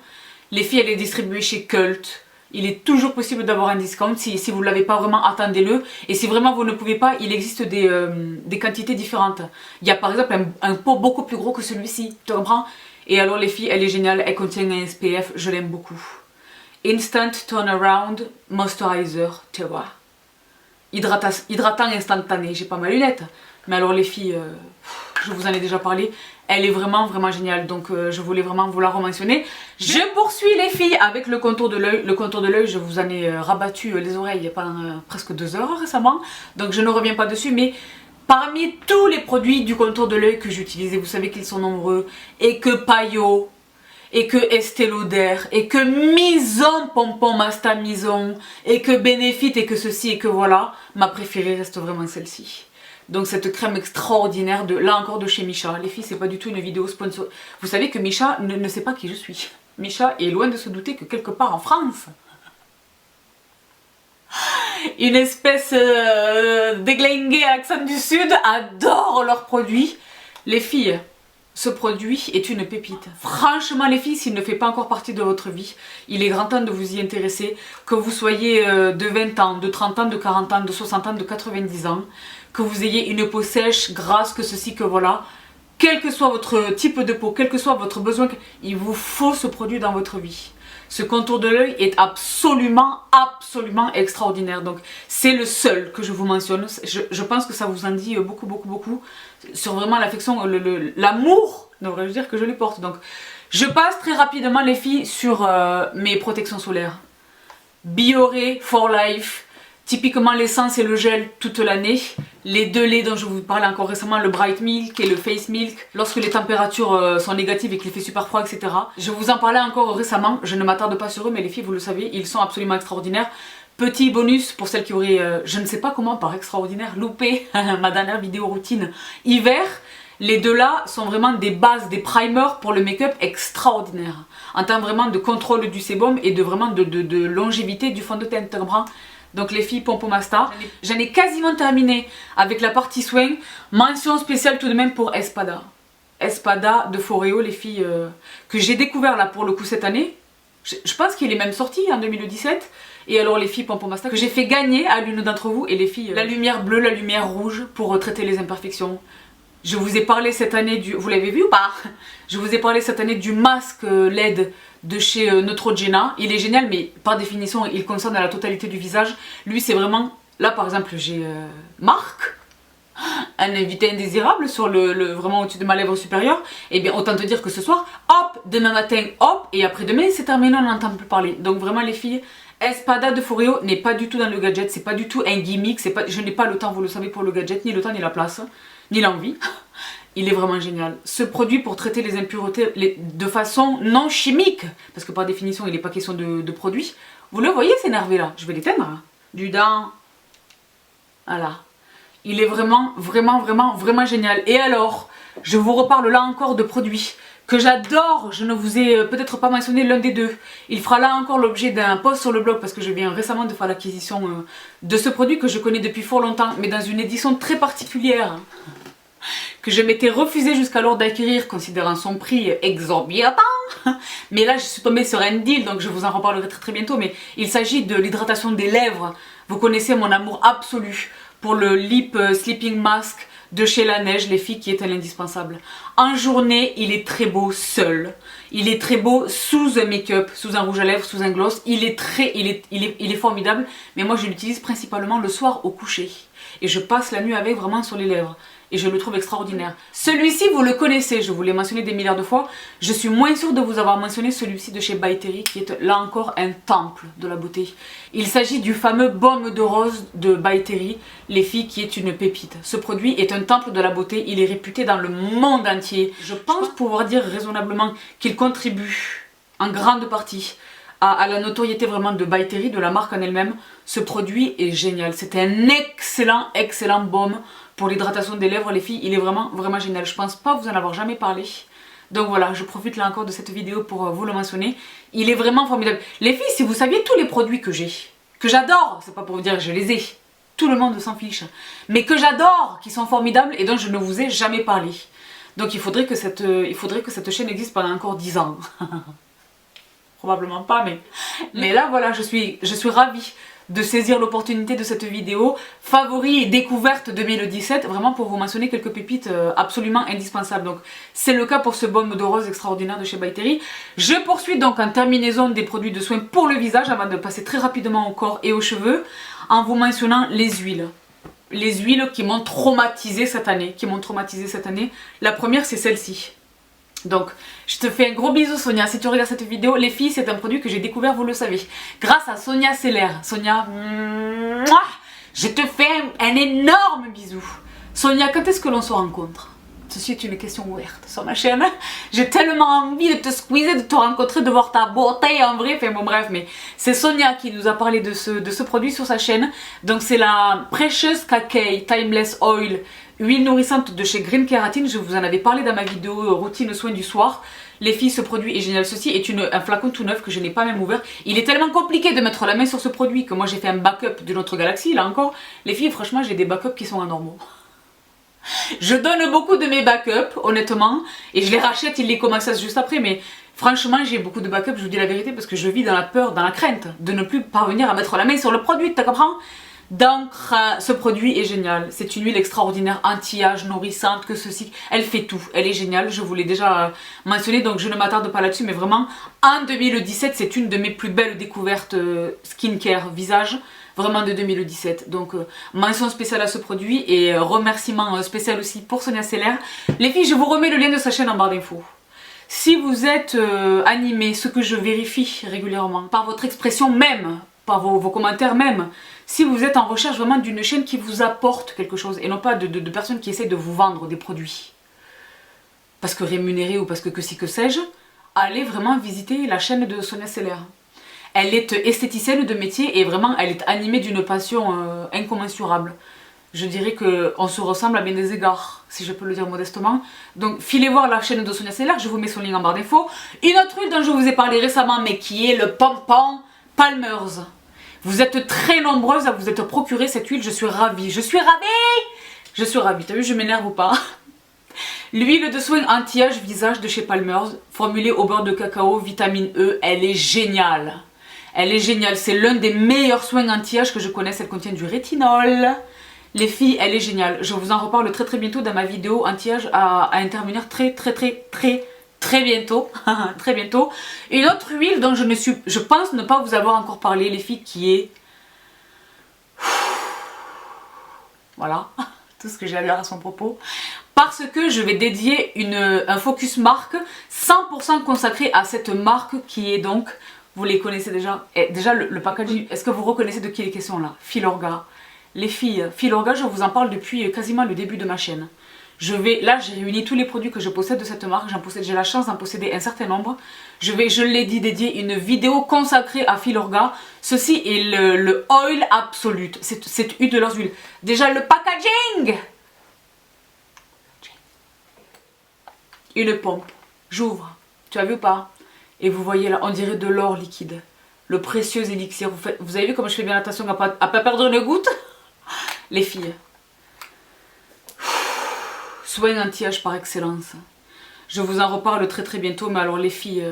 Les filles, elle est distribuée chez Cult. Il est toujours possible d'avoir un discount, si vous ne l'avez pas vraiment, attendez-le. Et si vraiment vous ne pouvez pas, il existe des quantités différentes. Il y a par exemple un pot beaucoup plus gros que celui-ci, tu comprends? Et alors les filles, elle est géniale, elle contient un SPF, je l'aime beaucoup. Instant Turnaround Moisturizer, tu vois. Hydratant instantané, j'ai pas ma lunette. Mais alors les filles, je vous en ai déjà parlé, Elle est vraiment vraiment géniale, donc je voulais vraiment vous la rementionner. Je poursuis les filles avec le contour de l'œil. Le contour de l'œil, je vous en ai rabattu les oreilles pendant presque 2 heures récemment, donc je ne reviens pas dessus, mais parmi tous les produits du contour de l'œil que j'utilise, et vous savez qu'ils sont nombreux, et que Payot, et que Estée Lauder, et que Mison Pompon Masta Mison, et que Benefit, et que ceci, et que voilà, ma préférée reste vraiment celle-ci. Donc cette crème extraordinaire, là encore de chez Missha. Les filles, c'est pas du tout une vidéo sponsor. Vous savez que Missha ne sait pas qui je suis. Missha est loin de se douter que quelque part en France, une espèce déglinguée accent du sud adore leurs produits. Les filles, ce produit est une pépite. Franchement les filles, s'il ne fait pas encore partie de votre vie, il est grand temps de vous y intéresser. Que vous soyez de 20 ans, de 30 ans, de 40 ans, de 60 ans, de 90 ans, que vous ayez une peau sèche, grasse, que ceci, que voilà. Quel que soit votre type de peau, quel que soit votre besoin, il vous faut ce produit dans votre vie. Ce contour de l'œil est absolument extraordinaire. Donc c'est le seul que je vous mentionne. Je pense que ça vous en dit beaucoup sur vraiment l'affection, l'amour, devrais-je dire, que je lui porte. Donc je passe très rapidement les filles sur mes protections solaires. Bioré for Life. Typiquement l'essence et le gel toute l'année. Les 2 laits dont je vous parlais encore récemment, le Bright Milk et le Face Milk, lorsque les températures sont négatives et qu'il fait super froid, etc. Je vous en parlais encore récemment, je ne m'attarde pas sur eux, mais les filles, vous le savez, ils sont absolument extraordinaires. Petit bonus pour celles qui auraient, je ne sais pas comment par extraordinaire, loupé ma dernière vidéo routine hiver. Les 2 là sont vraiment des bases, des primers pour le make-up extraordinaires. En termes vraiment de contrôle du sébum et de vraiment de longévité du fond de teint. Donc les filles Pompon Masta, j'en ai quasiment terminé avec la partie soin. Mention spéciale tout de même pour Espada. Espada de Foreo, les filles que j'ai découvert là pour le coup cette année. Je pense qu'il est même sorti en 2017. Et alors les filles Pompon Masta que j'ai fait gagner à l'une d'entre vous. Et les filles, la lumière bleue, la lumière rouge pour traiter les imperfections. Je vous ai parlé cette année du... Vous l'avez vu ou pas? Je vous ai parlé cette année du masque LED de chez Neutrogena. Il est génial, mais par définition, il concerne la totalité du visage. Lui, c'est vraiment... Là, par exemple, j'ai Marc, un invité indésirable sur vraiment au-dessus de ma lèvre supérieure. Et bien, autant te dire que ce soir, hop, demain matin, hop, et après-demain, c'est terminé, on n'entend plus parler. Donc vraiment, les filles... Espada de Foreo n'est pas du tout dans le gadget, c'est pas du tout un gimmick, je n'ai pas le temps, vous le savez, pour le gadget, ni le temps, ni la place, ni l'envie. Il est vraiment génial. Ce produit pour traiter les impuretés de façon non chimique, parce que par définition, il n'est pas question de produit. Vous le voyez s'énerver là, je vais l'éteindre. Du dent. Voilà. Il est vraiment génial. Et alors, je vous reparle là encore de produits que j'adore. Je ne vous ai peut-être pas mentionné l'un des 2. Il fera là encore l'objet d'un post sur le blog parce que je viens récemment de faire l'acquisition de ce produit que je connais depuis fort longtemps, mais dans une édition très particulière que je m'étais refusée jusqu'alors d'acquérir, considérant son prix exorbitant. Mais là, je suis tombée sur un deal, donc je vous en reparlerai très bientôt. Mais il s'agit de l'hydratation des lèvres. Vous connaissez mon amour absolu pour le Lip Sleeping Mask de chez La Neige, les filles, qui est un indispensable. En journée, il est très beau seul. Il est très beau sous un make-up, sous un rouge à lèvres, sous un gloss. Il est formidable, mais moi je l'utilise principalement le soir au coucher. Et je passe la nuit avec vraiment sur les lèvres. Et je le trouve extraordinaire. Celui-ci, vous le connaissez, je vous l'ai mentionné des milliards de fois. Je suis moins sûre de vous avoir mentionné celui-ci de chez By Terry, qui est là encore un temple de la beauté. Il s'agit du fameux baume de rose de By Terry, les filles, qui est une pépite. Ce produit est un temple de la beauté, il est réputé dans le monde entier. Je pense pouvoir dire raisonnablement qu'il contribue en grande partie à la notoriété vraiment de By Terry, de la marque en elle-même. Ce produit est génial, c'est un excellent baume pour l'hydratation des lèvres, les filles. Il est vraiment génial, je pense pas vous en avoir jamais parlé. Donc voilà, je profite là encore de cette vidéo pour vous le mentionner. Il est vraiment formidable. Les filles, si vous saviez tous les produits que j'ai, que j'adore, c'est pas pour vous dire que je les ai, tout le monde s'en fiche, mais que j'adore, qui sont formidables et dont je ne vous ai jamais parlé. Donc il faudrait que cette chaîne existe pendant encore 10 ans. Probablement pas, mais là voilà, je suis ravie de saisir l'opportunité de cette vidéo favori et découverte 2017, vraiment pour vous mentionner quelques pépites absolument indispensables. Donc c'est le cas pour ce baume de rose extraordinaire de chez By Terry. Je poursuis donc en terminaison des produits de soins pour le visage avant de passer très rapidement au corps et aux cheveux en vous mentionnant les huiles. Les huiles qui m'ont traumatisée cette année, La première, c'est celle-ci. Donc, je te fais un gros bisou Sonia, si tu regardes cette vidéo. Les filles, c'est un produit que j'ai découvert, vous le savez, grâce à Sonia Seller. Sonia, mouah, je te fais un énorme bisou. Sonia, quand est-ce que l'on se rencontre? Ceci est une question ouverte sur ma chaîne. J'ai tellement envie de te squeezer, de te rencontrer, de voir ta beauté en vrai. Enfin bon bref, mais c'est Sonia qui nous a parlé de ce produit sur sa chaîne. Donc c'est la Precious Cacao Timeless Oil, huile nourrissante de chez Green Keratin. Je vous en avais parlé dans ma vidéo routine soins du soir. Les filles, ce produit est génial. Ceci est un flacon tout neuf que je n'ai pas même ouvert. Il est tellement compliqué de mettre la main sur ce produit que moi j'ai fait un backup de notre galaxie là encore. Les filles, franchement, j'ai des backups qui sont anormaux. Je donne beaucoup de mes backups, honnêtement, et je les rachète, ils les commencent juste après, mais franchement, j'ai beaucoup de backups, je vous dis la vérité, parce que je vis dans la peur, dans la crainte de ne plus parvenir à mettre la main sur le produit, tu comprends? Donc, ce produit est génial. C'est une huile extraordinaire, anti-âge, nourrissante, que ceci. Elle fait tout. Elle est géniale. Je vous l'ai déjà mentionné, donc je ne m'attarde pas là-dessus. Mais vraiment, en 2017, c'est une de mes plus belles découvertes skincare visage. Vraiment de 2017. Donc, mention spéciale à ce produit et remerciement spécial aussi pour Sonia Seller. Les filles, je vous remets le lien de sa chaîne en barre d'infos. Si vous êtes animé, ce que je vérifie régulièrement, par votre expression même, par vos commentaires même, si vous êtes en recherche vraiment d'une chaîne qui vous apporte quelque chose et non pas de personnes qui essaient de vous vendre des produits parce que rémunérés ou parce que si que sais-je, allez vraiment visiter la chaîne de Sonia Seller. Elle est esthéticienne de métier et vraiment elle est animée d'une passion incommensurable. Je dirais qu'on se ressemble à bien des égards, si je peux le dire modestement. Donc filez voir la chaîne de Sonia Seller, je vous mets son lien en barre d'infos. Une autre huile dont je vous ai parlé récemment mais qui est le pompon Palmer's. Vous êtes très nombreuses à vous être procuré cette huile, je suis ravie. Je suis ravie! Je suis ravie, t'as vu, je m'énerve ou pas? L'huile de soin anti-âge visage de chez Palmer's, formulée au beurre de cacao, vitamine E, elle est géniale. Elle est géniale, c'est l'un des meilleurs soins anti-âge que je connaisse, elle contient du rétinol. Les filles, elle est géniale. Je vous en reparle très bientôt dans ma vidéo anti-âge à intervenir très bientôt. Très bientôt. Une autre huile dont je pense ne pas vous avoir encore parlé, les filles, qui est... Voilà, tout ce que j'ai à dire à son propos. Parce que je vais dédier un focus marque 100% consacré à cette marque qui est donc... Vous les connaissez déjà. Et déjà, le packaging, est-ce que vous reconnaissez de qui il est question là? Filorga. Les filles, Filorga, je vous en parle depuis quasiment le début de ma chaîne. Là, j'ai réuni tous les produits que je possède de cette marque. J'ai la chance d'en posséder un certain nombre. Je l'ai dit, dédier une vidéo consacrée à Filorga. Ceci est le oil absolute. C'est une de leurs huiles. Déjà, le packaging. Une pompe. J'ouvre. Tu as vu ou pas? Et vous voyez là, on dirait de l'or liquide. Le précieux élixir. Vous avez vu comment je fais bien attention à pas perdre une goutte? Les filles. Soin anti-âge par excellence. Je vous en reparle très bientôt, mais alors les filles,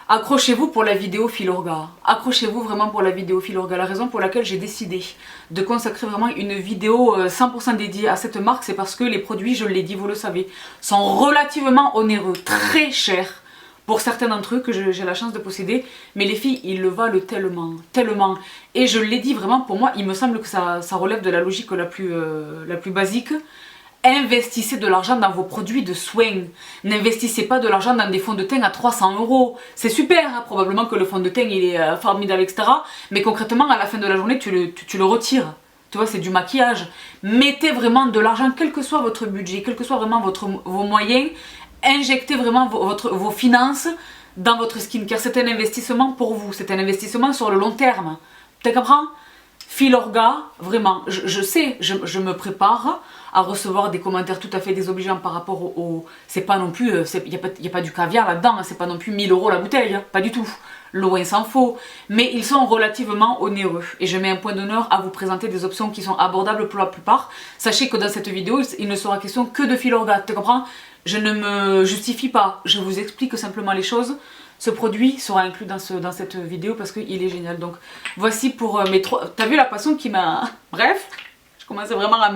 accrochez-vous pour la vidéo Filorga. Accrochez-vous vraiment pour la vidéo Filorga. La raison pour laquelle j'ai décidé de consacrer vraiment une vidéo 100% dédiée à cette marque, c'est parce que les produits, je l'ai dit, vous le savez, sont relativement onéreux, très chers. Pour certains d'entre eux que j'ai la chance de posséder, mais les filles, ils le valent tellement. Et je l'ai dit vraiment, pour moi, il me semble que ça relève de la logique la plus basique. Investissez de l'argent dans vos produits de soins. N'investissez pas de l'argent dans des fonds de teint à 300 €. C'est super, hein, probablement que le fond de teint il est formidable, etc. Mais concrètement, à la fin de la journée, tu le retires. Tu vois, c'est du maquillage. Mettez vraiment de l'argent, quel que soit votre budget, quel que soit vraiment vos moyens. Injectez vraiment vos finances dans votre skincare. C'est un investissement pour vous. C'est un investissement sur le long terme. Tu comprends? Filorga, vraiment, je sais, je me prépare à recevoir des commentaires tout à fait désobligeants par rapport au... C'est pas non plus... Il n'y a pas du caviar là-dedans, hein, c'est pas non plus 1000 € la bouteille, hein, pas du tout. Loin s'en faut. Mais ils sont relativement onéreux. Et je mets un point d'honneur à vous présenter des options qui sont abordables pour la plupart. Sachez que dans cette vidéo, il ne sera question que de Filorga, tu comprends? Je ne me justifie pas, je vous explique simplement les choses. Ce produit sera inclus dans cette vidéo parce qu'il est génial. Donc voici pour mes 3... T'as vu la passion qui m'a... Bref, je commençais vraiment à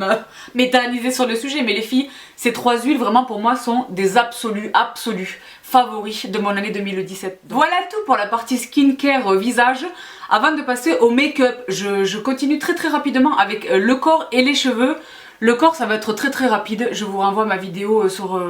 m'éterniser sur le sujet. Mais les filles, ces 3 huiles vraiment pour moi sont des absolus. favoris de mon année 2017. Voilà tout pour la partie skincare visage. Avant de passer au make-up, je continue très rapidement avec le corps et les cheveux. Le corps, ça va être très rapide. Je vous renvoie à ma vidéo sur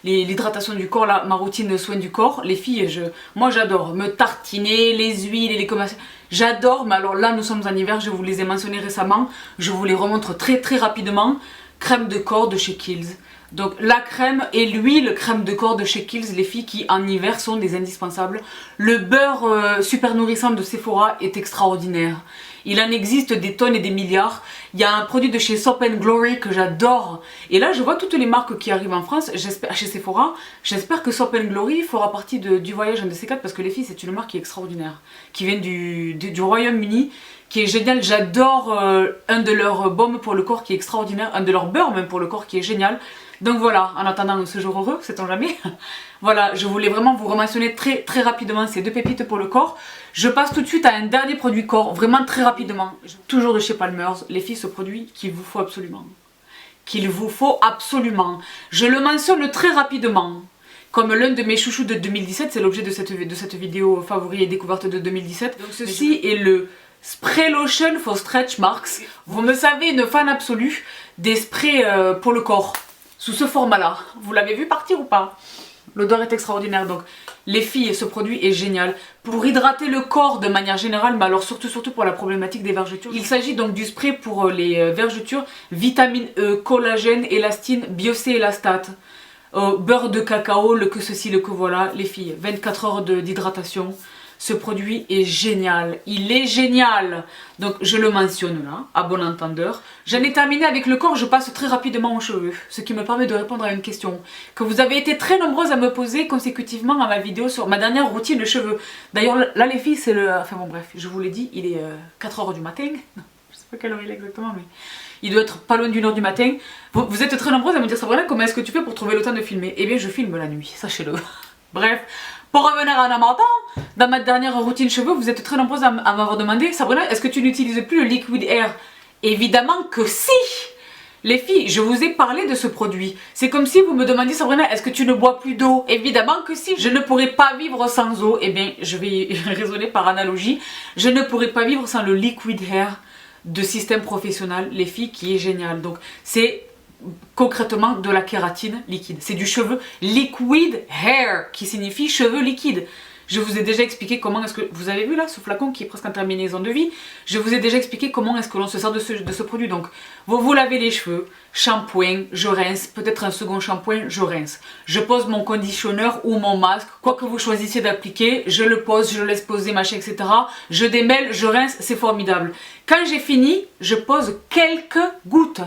l'hydratation du corps, là, ma routine soin du corps. Les filles, moi j'adore me tartiner les huiles et les commerces. J'adore, mais alors là nous sommes en hiver, je vous les ai mentionnés récemment. Je vous les remontre très rapidement. Crème de corps de chez Kiehl's. Donc la crème et l'huile crème de corps de chez Kiehl's, les filles qui en hiver sont des indispensables. Le beurre super nourrissant de Sephora est extraordinaire. Il en existe des tonnes et des milliards. Il y a un produit de chez Soap & Glory que j'adore. Et là je vois toutes les marques qui arrivent en France chez Sephora. J'espère que Soap & Glory fera partie du voyage un de ces quatre parce que les filles c'est une marque qui est extraordinaire. Qui vient du Royaume-Uni. Qui est génial, j'adore un de leurs baumes pour le corps qui est extraordinaire, un de leurs beurres même pour le corps qui est génial. Donc voilà, en attendant ce jour heureux, sait-on jamais. Voilà, je voulais vraiment vous rementionner très rapidement ces deux pépites pour le corps. Je passe tout de suite à un dernier produit corps, vraiment très rapidement. Toujours de chez Palmer's, les filles, ce produit qu'il vous faut absolument. Qu'il vous faut absolument. Je le mentionne très rapidement. Comme l'un de mes chouchous de 2017, c'est l'objet de cette vidéo favori et découverte de 2017. Donc ceci est le Spray Lotion for Stretch Marks. Vous me savez, une fan absolue des sprays pour le corps. Sous ce format-là. Vous l'avez vu partir ou pas? L'odeur est extraordinaire. Donc, les filles, ce produit est génial. Pour hydrater le corps de manière générale, mais alors surtout pour la problématique des vergetures. Il s'agit donc du spray pour les vergetures. Vitamine E, collagène, élastine, biocé-élastate. Beurre de cacao, le que ceci, le que voilà. Les filles, 24 heures d'hydratation. Ce produit est génial, il est génial. Donc je le mentionne là, à bon entendeur. J'en ai terminé avec le corps, je passe très rapidement aux cheveux. Ce qui me permet de répondre à une question que vous avez été très nombreuses à me poser consécutivement à ma vidéo sur ma dernière routine de cheveux. D'ailleurs là les filles c'est le... Enfin bon bref, je vous l'ai dit, il est 4 h du matin. Je sais pas quelle heure il est exactement mais... Il doit être pas loin d'1 h du matin. Vous êtes très nombreuses à me dire Sabrina, comment est-ce que tu fais pour trouver le temps de filmer? Eh bien je filme la nuit, sachez-le. Bref. Pour revenir à Namata, dans ma dernière routine cheveux, vous êtes très nombreuses à m'avoir demandé Sabrina, est-ce que tu n'utilises plus le Liquid Hair? Évidemment que si. Les filles, je vous ai parlé de ce produit. C'est comme si vous me demandiez Sabrina, est-ce que tu ne bois plus d'eau? Évidemment que si. Je ne pourrais pas vivre sans eau. Eh bien, je vais raisonner par analogie. Je ne pourrais pas vivre sans le Liquid Hair de Système Professionnel, les filles, qui est génial. Donc, c'est... concrètement de la kératine liquide. C'est du cheveu liquid hair qui signifie cheveux liquides. Je vous ai déjà expliqué comment est-ce que... Vous avez vu là ce flacon qui est presque en terminaison de vie. Je vous ai déjà expliqué comment est-ce que l'on se sert de ce produit. Donc vous lavez les cheveux, shampoing, je rince, peut-être un second shampoing, je rince. Je pose mon conditionneur ou mon masque, quoi que vous choisissiez d'appliquer, je le pose, je le laisse poser, machin, etc. Je démêle, je rince, c'est formidable. Quand j'ai fini, je pose quelques gouttes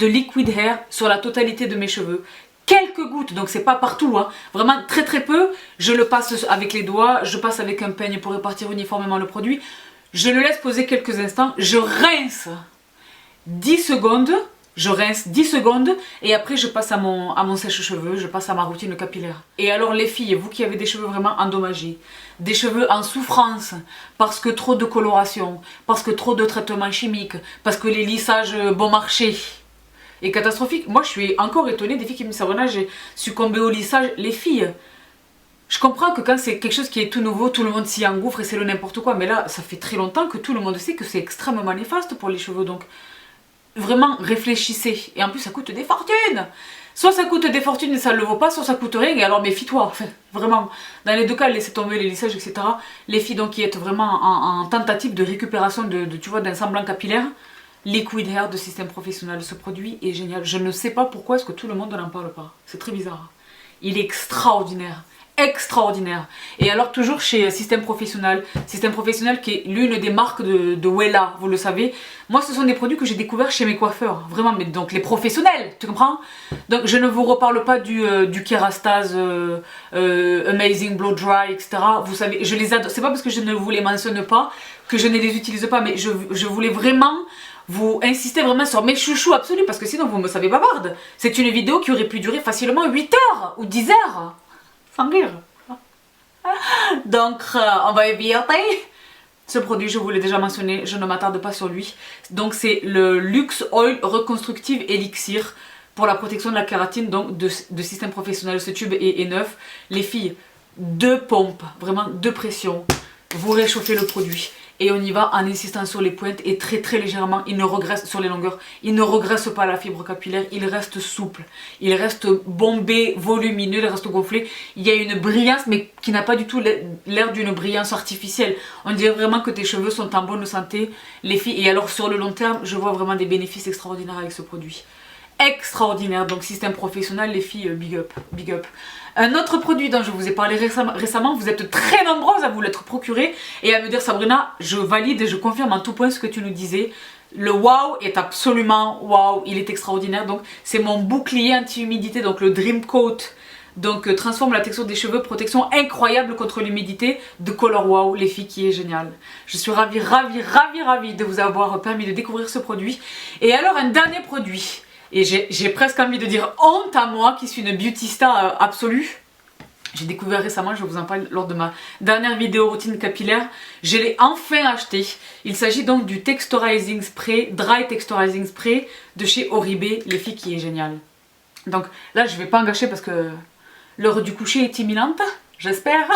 de liquid hair sur la totalité de mes cheveux. Quelques gouttes, donc c'est pas partout, hein. Vraiment très peu. Je le passe avec les doigts, je passe avec un peigne pour répartir uniformément le produit. Je le laisse poser quelques instants, je rince 10 secondes, je rince 10 secondes et après je passe à mon sèche-cheveux, je passe à ma routine capillaire. Et alors les filles, vous qui avez des cheveux vraiment endommagés, des cheveux en souffrance, parce que trop de coloration, parce que trop de traitements chimiques, parce que les lissages bon marché est catastrophique. Moi je suis encore étonnée des filles qui me disent Sabrina, j'ai succombé au lissage. Les filles, je comprends que quand c'est quelque chose qui est tout nouveau, tout le monde s'y engouffre et c'est le n'importe quoi, mais là ça fait très longtemps que tout le monde sait que c'est extrêmement néfaste pour les cheveux, donc vraiment réfléchissez. Et en plus ça coûte des fortunes. Soit ça coûte des fortunes et ça ne le vaut pas, soit ça coûte rien et alors méfie-toi. Enfin, vraiment, dans les deux cas, laissez tomber les lissages, etc. Les filles donc qui êtes vraiment en tentative de récupération tu vois, d'un semblant capillaire, Liquid Hair de Système Professionnel, ce produit est génial. Je ne sais pas pourquoi est-ce que tout le monde n'en parle pas. C'est très bizarre. Il est extraordinaire. Extraordinaire. Et alors toujours chez Système Professionnel qui est l'une des marques de Wella, vous le savez. Moi ce sont des produits que j'ai découverts chez mes coiffeurs, vraiment, mais donc les professionnels, tu comprends? Donc je ne vous reparle pas du Kerastase Amazing Blow Dry, etc. Vous savez, je les adore, c'est pas parce que je ne vous les mentionne pas que je ne les utilise pas, mais je voulais vraiment vous insister vraiment sur mes chouchous absolus, parce que sinon vous me savez bavarde. C'est une vidéo qui aurait pu durer facilement 8 heures ou 10 heures. Sans rire. Donc, on va éviter. Ce produit, je vous l'ai déjà mentionné, je ne m'attarde pas sur lui. Donc, c'est le Luxe Oil Reconstructive Elixir pour la protection de la kératine, donc de Système Professionnel. Ce tube est neuf. Les filles, 2 pompes, vraiment 2 pressions. Vous réchauffez le produit et on y va en insistant sur les pointes et très très légèrement, il ne regresse sur les longueurs, il ne regresse pas la fibre capillaire, il reste souple, il reste bombé, volumineux, il reste gonflé. Il y a une brillance mais qui n'a pas du tout l'air d'une brillance artificielle. On dirait vraiment que tes cheveux sont en bonne santé, les filles. Et alors sur le long terme, je vois vraiment des bénéfices extraordinaires avec ce produit. Extraordinaire, donc Système Professionnel, les filles, big up, big up. Un autre produit dont je vous ai parlé récemment, vous êtes très nombreuses à vous l'être procuré et à me dire Sabrina, je valide et je confirme en tout point ce que tu nous disais. Le wow est absolument wow, il est extraordinaire. Donc c'est mon bouclier anti-humidité, donc le Dream Coat. Donc transforme la texture des cheveux, protection incroyable contre l'humidité de Color Wow, les filles, qui est génial. Je suis ravie de vous avoir permis de découvrir ce produit. Et alors un dernier produit. Et j'ai presque envie de dire honte à moi qui suis une beautista absolue. J'ai découvert récemment, je vous en parle lors de ma dernière vidéo routine capillaire. Je l'ai enfin acheté. Il s'agit donc du Texturizing Spray, Dry Texturizing Spray de chez Oribe, les filles, qui est génial. Donc là je vais pas en gâcher parce que l'heure du coucher est imminente, j'espère.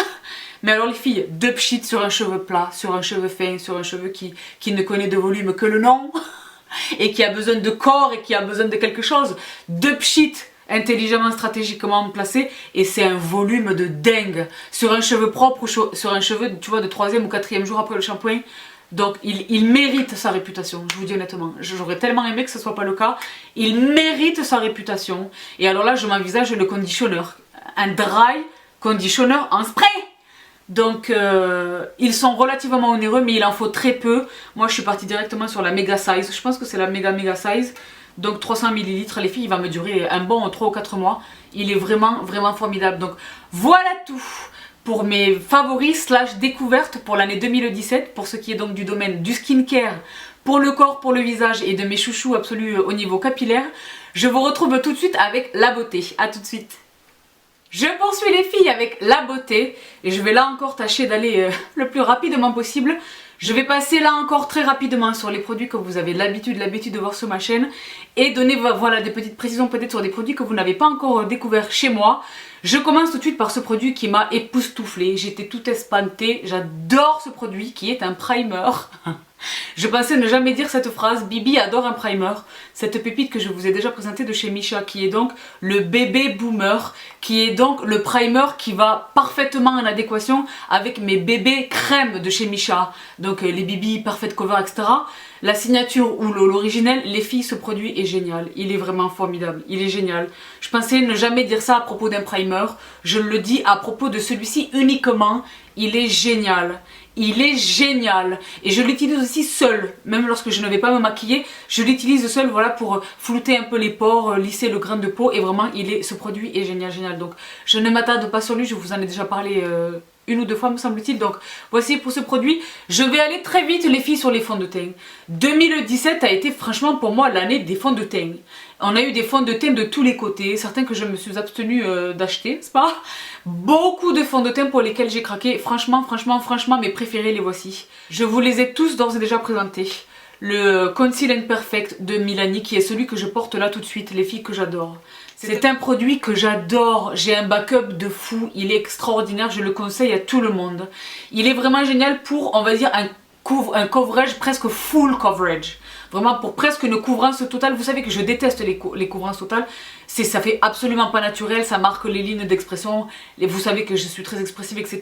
Mais alors les filles, 2 pchits sur un cheveu plat, sur un cheveu fin, sur un cheveu qui ne connaît de volume que le nom. Et qui a besoin de corps et qui a besoin de quelque chose. 2 pchits intelligemment, stratégiquement placés et c'est un volume de dingue. Sur un cheveu propre ou sur un cheveu, tu vois, de 3e ou 4e jour après le shampoing. Donc il mérite sa réputation, je vous dis honnêtement. J'aurais tellement aimé que ce soit pas le cas. Il mérite sa réputation. Et alors là, je m'envisage le conditionneur. Un dry conditioner en spray. Donc ils sont relativement onéreux mais il en faut très peu. Moi je suis partie directement sur la méga size. Je pense que c'est la méga size. Donc 300 ml les filles, il va me durer un bon 3 ou 4 mois. Il est vraiment formidable. Donc voilà tout pour mes favoris slash découvertes pour l'année 2017. Pour ce qui est donc du domaine du skincare, pour le corps, pour le visage et de mes chouchous absolus au niveau capillaire. Je vous retrouve tout de suite avec la beauté. A tout de suite. Je poursuis les filles avec la beauté et je vais là encore tâcher d'aller le plus rapidement possible. Je vais passer là encore très rapidement sur les produits que vous avez l'habitude de voir sur ma chaîne et donner voilà, des petites précisions peut-être sur des produits que vous n'avez pas encore découverts chez moi. Je commence tout de suite par ce produit qui m'a époustouflée, j'étais toute espantée, j'adore ce produit qui est un primer. Je pensais ne jamais dire cette phrase, Bibi adore un primer, cette pépite que je vous ai déjà présentée de chez Missha, qui est donc le bébé boomer, qui est donc le primer qui va parfaitement en adéquation avec mes bébés crèmes de chez Missha, donc les Bibi Perfect Cover, etc. La signature ou l'originel, les filles, ce produit est génial, il est vraiment formidable, il est génial. Je pensais ne jamais dire ça à propos d'un primer, je le dis à propos de celui-ci uniquement, il est génial. Il est génial et je l'utilise aussi seul, même lorsque je ne vais pas me maquiller, je l'utilise seul voilà, pour flouter un peu les pores, lisser le grain de peau et vraiment ce produit est génial. Donc je ne m'attarde pas sur lui, je vous en ai déjà parlé 1 ou 2 fois me semble-t-il. Donc voici pour ce produit. Je vais aller très vite les filles sur les fonds de teint. 2017 a été franchement pour moi l'année des fonds de teint. On a eu des fonds de teint de tous les côtés, certains que je me suis abstenue d'acheter, n'est-ce pas? Beaucoup de fonds de teint pour lesquels j'ai craqué. Franchement, mes préférés, les voici. Je vous les ai tous d'ores et déjà présentés. Le Conceal and Perfect de Milani, qui est celui que je porte là tout de suite, les filles, que j'adore. C'est un produit que j'adore, j'ai un backup de fou, il est extraordinaire, je le conseille à tout le monde. Il est vraiment génial pour, on va dire, un coverage presque full coverage. Vraiment pour presque une couvrance totale. Vous savez que je déteste les couvrances totales. Ça fait absolument pas naturel, ça marque les lignes d'expression. Vous savez que je suis très expressive, etc.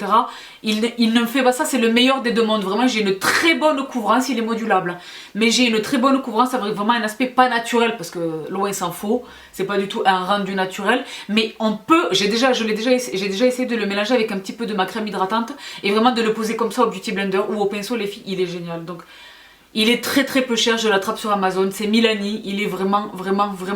Il ne me fait pas ça, c'est le meilleur des 2 mondes. Vraiment, j'ai une très bonne couvrance, il est modulable. Mais j'ai une très bonne couvrance avec vraiment un aspect pas naturel, parce que loin s'en faut. C'est pas du tout un rendu naturel. Mais on peut, j'ai déjà essayé de le mélanger avec un petit peu de ma crème hydratante et vraiment de le poser comme ça au Beauty Blender ou au pinceau, les filles, il est génial. Donc il est très peu cher, je l'attrape sur Amazon, c'est Milani, il est vraiment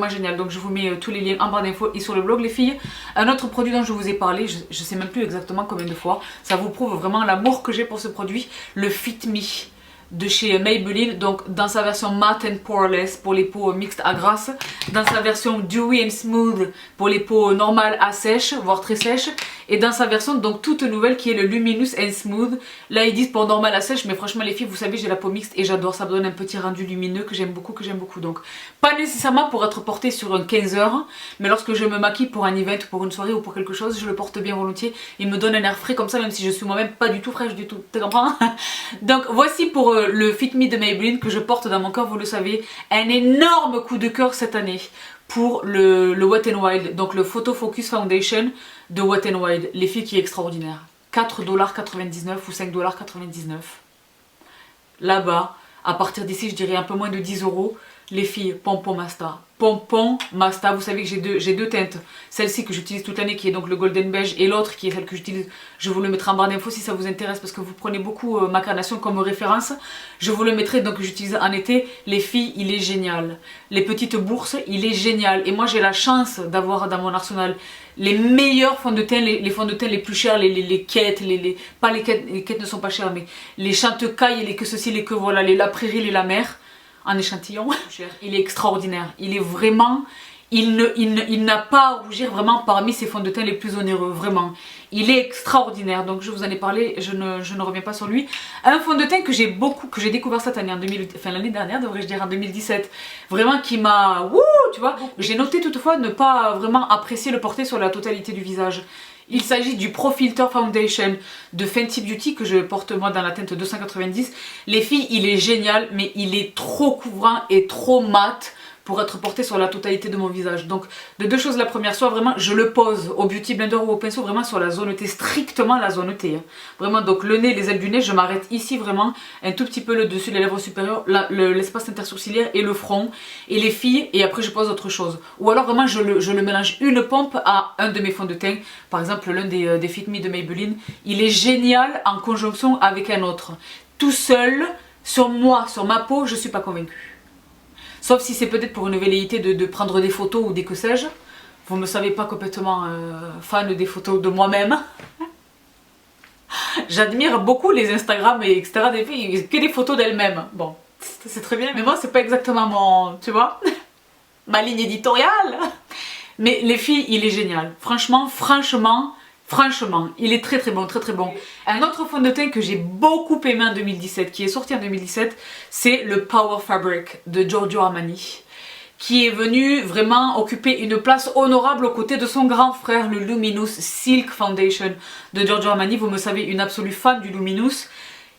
génial. Donc je vous mets tous les liens en barre d'infos et sur le blog les filles. Un autre produit dont je vous ai parlé, je sais même plus exactement combien de fois, ça vous prouve vraiment l'amour que j'ai pour ce produit, le Fit Me de chez Maybelline, donc dans sa version matte and poreless pour les peaux mixtes à grasse, dans sa version dewy and smooth pour les peaux normales à sèches, voire très sèches, et dans sa version donc toute nouvelle qui est le luminous and smooth. Là ils disent pour normal à sèche, mais franchement les filles, vous savez, j'ai la peau mixte et j'adore, ça me donne un petit rendu lumineux que j'aime beaucoup, donc pas nécessairement pour être porté sur un 15 heures, mais lorsque je me maquille pour un event, pour une soirée ou pour quelque chose, je le porte bien volontiers, il me donne un air frais comme ça, même si je suis moi-même pas du tout fraîche du tout, tu comprends? Donc voici pour le Fit Me de Maybelline que je porte dans mon cœur, vous le savez, un énorme coup de cœur cette année pour le Wet n Wild, donc le Photo Focus Foundation de Wet n Wild, les filles, qui est extraordinaire. 4,99$ ou 5,99$. Là-bas, à partir d'ici, je dirais un peu moins de 10€. Les filles, Pompon Masta. Pompon Masta, vous savez que j'ai deux teintes. Celle-ci que j'utilise toute l'année qui est donc le Golden Beige, et l'autre qui est celle que j'utilise, je vous le mettrai en barre d'infos si ça vous intéresse parce que vous prenez beaucoup ma carnation comme référence. Je vous le mettrai, donc j'utilise en été. Les filles, il est génial. Les petites bourses, il est génial. Et moi j'ai la chance d'avoir dans mon arsenal les meilleurs fonds de teint, les fonds de teint les plus chers, les quêtes, pas les quêtes ne sont pas chères, mais les chantecailles, les que ceci, les que voilà, les la prairie, les la mer. En échantillon, il est extraordinaire, il est vraiment, il n'a pas à rougir vraiment parmi ses fonds de teint les plus onéreux, vraiment, il est extraordinaire. Donc je vous en ai parlé, je ne reviens pas sur lui. Un fond de teint que j'ai découvert cette année, l'année dernière devrais-je dire, en 2017, vraiment qui m'a, tu vois, j'ai noté toutefois ne pas vraiment apprécier le porter sur la totalité du visage. Il s'agit du Pro Filter Foundation de Fenty Beauty que je porte moi dans la teinte 290. Les filles, il est génial, mais il est trop couvrant et trop mat pour être porté sur la totalité de mon visage. Donc de deux choses, la première, soit vraiment je le pose au Beauty Blender ou au pinceau vraiment sur la zone T, strictement la zone T. Hein. Vraiment, donc le nez, les ailes du nez, je m'arrête ici vraiment, un tout petit peu le dessus des lèvres supérieures, l'espace intersourcilière et le front. Et les filles, et après je pose autre chose. Ou alors vraiment je le mélange une pompe à un de mes fonds de teint. Par exemple l'un des Fit Me de Maybelline. Il est génial en conjonction avec un autre. Tout seul, sur moi, sur ma peau, je suis pas convaincue. Sauf si c'est peut-être pour une velléité de prendre des photos ou des que sais-je. Vous me savez pas complètement fan des photos de moi-même. J'admire beaucoup les Instagram et etc. des filles, que des photos d'elles-mêmes. Bon, c'est très bien, mais moi c'est pas exactement mon, tu vois, ma ligne éditoriale. Mais les filles, il est génial. Franchement, il est très bon, très bon. Un autre fond de teint que j'ai beaucoup aimé en 2017, qui est sorti en 2017, c'est le Power Fabric de Giorgio Armani, qui est venu vraiment occuper une place honorable aux côtés de son grand frère, le Luminous Silk Foundation de Giorgio Armani. Vous me savez, une absolue fan du Luminous.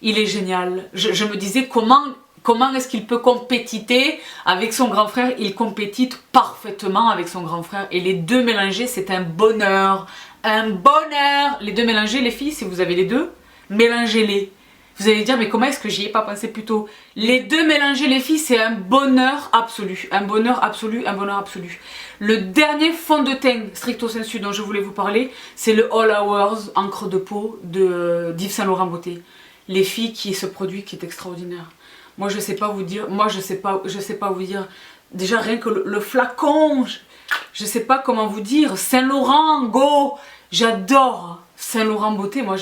Il est génial. Je me disais comment est-ce qu'il peut compétiter avec son grand frère? Il compétite parfaitement avec son grand frère. Et les deux mélangés, c'est un bonheur. Un bonheur! Les deux mélangés, les filles, si vous avez les deux, mélangez-les. Vous allez dire, mais comment est-ce que j'y ai pas pensé plus tôt? Les deux mélangés, les filles, c'est un bonheur absolu. Un bonheur absolu, un bonheur absolu. Le dernier fond de teint stricto sensu dont je voulais vous parler, c'est le All Hours encre de peau de d'Yves Saint Laurent Beauté. Les filles, qui est ce produit qui est extraordinaire. Moi, je sais pas vous dire, vous dire. Déjà, rien que le flacon, je sais pas comment vous dire. Saint Laurent, go! J'adore Saint Laurent Beauté. Moi,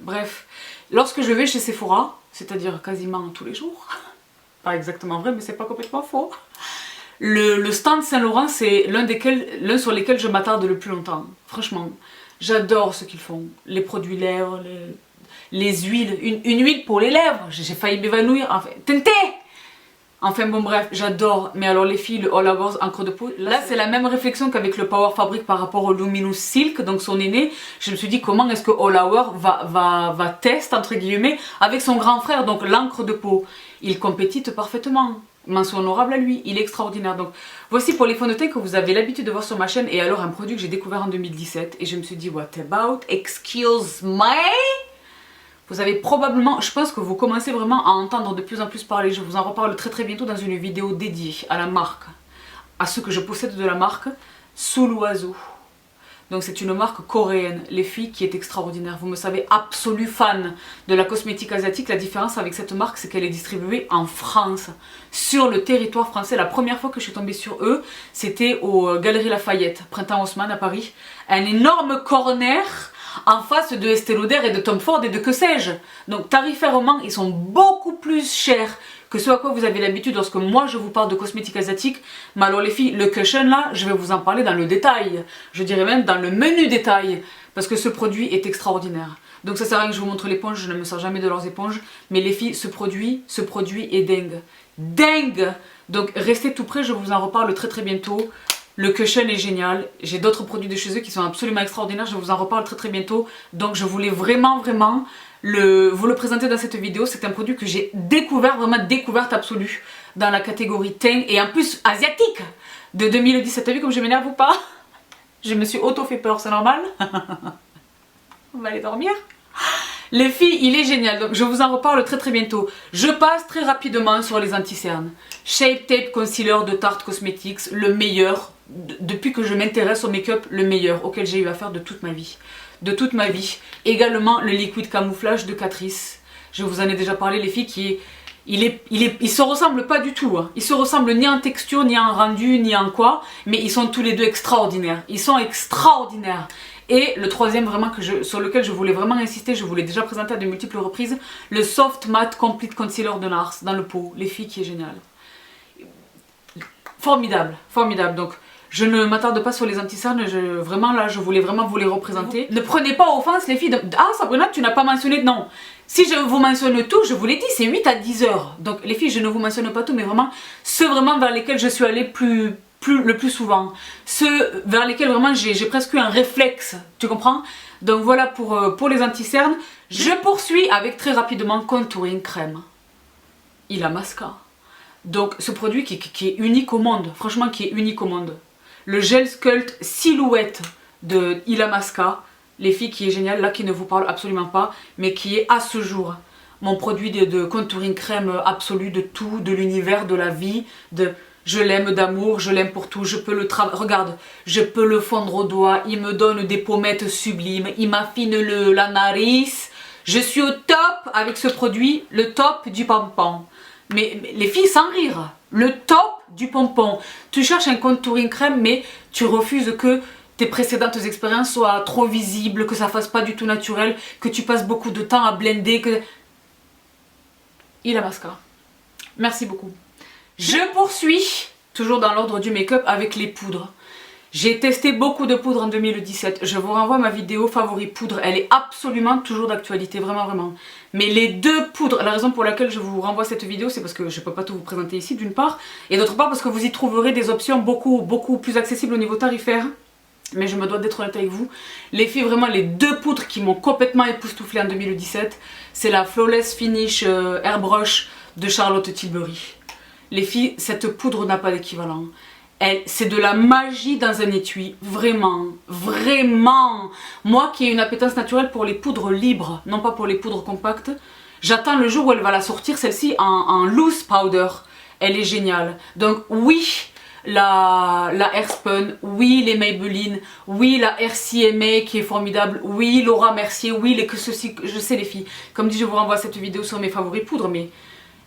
bref. Lorsque je vais chez Sephora, c'est-à-dire quasiment tous les jours, pas exactement vrai, mais c'est pas complètement faux. Le stand Saint Laurent, c'est l'un sur lesquels je m'attarde le plus longtemps. Franchement, j'adore ce qu'ils font. Les produits lèvres, les huiles, une huile pour les lèvres. J'ai failli m'évanouir. Enfin, tinté! Enfin bon bref, j'adore. Mais alors les filles, le All Hours encre de peau, là c'est la même réflexion qu'avec le Power Fabric par rapport au Luminous Silk, donc son aîné. Je me suis dit comment est-ce que All Hours va tester entre guillemets avec son grand frère, donc l'encre de peau. Il compétite parfaitement. Mention honorable à lui, il est extraordinaire. Donc voici pour les fonds de teint que vous avez l'habitude de voir sur ma chaîne. Et alors un produit que j'ai découvert en 2017 et je me suis dit what about, excuse me. Vous avez probablement, je pense que vous commencez vraiment à entendre de plus en plus parler. Je vous en reparle très bientôt dans une vidéo dédiée à la marque, à ce que je possède de la marque, Sous l'oiseau. Donc c'est une marque coréenne, les filles, qui est extraordinaire. Vous me savez, absolu fan de la cosmétique asiatique. La différence avec cette marque, c'est qu'elle est distribuée en France, sur le territoire français. La première fois que je suis tombée sur eux, c'était aux Galeries Lafayette, Printemps Haussmann à Paris. Un énorme corner en face de Estée Lauder et de Tom Ford et de que sais-je. Donc tarifairement, ils sont beaucoup plus chers que ce à quoi vous avez l'habitude lorsque moi je vous parle de cosmétiques asiatiques. Mais alors les filles, le cushion là, je vais vous en parler dans le détail. Je dirais même dans le menu détail. Parce que ce produit est extraordinaire. Donc ça sert à rien que je vous montre l'éponge, je ne me sers jamais de leurs éponges. Mais les filles, ce produit est dingue. Dingue! Donc restez tout près, je vous en reparle très très bientôt. Le cushion est génial. J'ai d'autres produits de chez eux qui sont absolument extraordinaires. Je vous en reparle très très bientôt. Donc je voulais vraiment vous le présenter dans cette vidéo. C'est un produit que j'ai découvert, vraiment découverte absolue dans la catégorie teint et en plus asiatique de 2017. T'as vu comme je m'énerve ou pas? Je me suis auto fait peur, c'est normal. On va aller dormir. Les filles, il est génial, donc je vous en reparle très très bientôt. Je passe très rapidement sur les anti-cernes. Shape Tape Concealer de Tarte Cosmetics, le meilleur, depuis que je m'intéresse au make-up, le meilleur auquel j'ai eu affaire de toute ma vie. De toute ma vie. Également le Liquid Camouflage de Catrice. Je vous en ai déjà parlé les filles, ils se ressemblent pas du tout. Hein. Ils se ressemblent ni en texture, ni en rendu, ni en quoi. Mais ils sont tous les deux extraordinaires. Ils sont extraordinaires. Et le troisième vraiment sur lequel je voulais vraiment insister, je vous l'ai déjà présenté à de multiples reprises, le Soft Matte Complete Concealer de NARS dans le pot, les filles, qui est génial. Formidable, formidable. Donc je ne m'attarde pas sur les anti-cernes, vraiment là je voulais vraiment vous les représenter. Ne prenez pas offense les filles, ah Sabrina tu n'as pas mentionné, non. Si je vous mentionne tout, je vous l'ai dit, c'est 8 à 10 heures. Donc les filles, je ne vous mentionne pas tout, mais vraiment ceux vraiment vers lesquels je suis allée le plus souvent. Ceux vers lesquels vraiment j'ai presque eu un réflexe, tu comprends? Donc voilà pour les anti-cernes. Je poursuis avec très rapidement Contouring Crème. Illamasqua. Donc ce produit qui est unique au monde, franchement qui est unique au monde. Le Gel Sculpt Silhouette de Illamasqua. Les filles, qui est génial, là qui ne vous parle absolument pas, mais qui est à ce jour mon produit de contouring crème absolu de tout, de l'univers, de la vie, je l'aime d'amour, je l'aime pour tout, je peux le travailler, regarde, je peux le fondre au doigt, il me donne des pommettes sublimes, il m'affine la nariz, je suis au top avec ce produit, le top du pompon. Mais les filles, sans rire, le top du pompon. Tu cherches un contouring crème, mais tu refuses que tes précédentes expériences soient trop visibles, que ça fasse pas du tout naturel, que tu passes beaucoup de temps à blender, que... Illamasqua. Merci beaucoup. Je poursuis, toujours dans l'ordre du make-up, avec les poudres. J'ai testé beaucoup de poudres en 2017. Je vous renvoie ma vidéo favori poudre. Elle est absolument toujours d'actualité, vraiment, vraiment. Mais les deux poudres, la raison pour laquelle je vous renvoie cette vidéo, c'est parce que je ne peux pas tout vous présenter ici, d'une part. Et d'autre part, parce que vous y trouverez des options beaucoup plus accessibles au niveau tarifaire. Mais je me dois d'être honnête avec vous. Les filles, vraiment, les deux poudres qui m'ont complètement époustouflée en 2017, c'est la Flawless Finish Airbrush de Charlotte Tilbury. Les filles, cette poudre n'a pas d'équivalent. C'est de la magie dans un étui, vraiment, vraiment. Moi qui ai une appétence naturelle pour les poudres libres, non pas pour les poudres compactes, j'attends le jour où elle va la sortir, celle-ci en loose powder. Elle est géniale. Donc oui, la Airspun, oui les Maybelline, oui la RCMA qui est formidable, oui Laura Mercier, oui les que ceci, je sais les filles. Comme dit, je vous renvoie cette vidéo sur mes favoris poudres, mais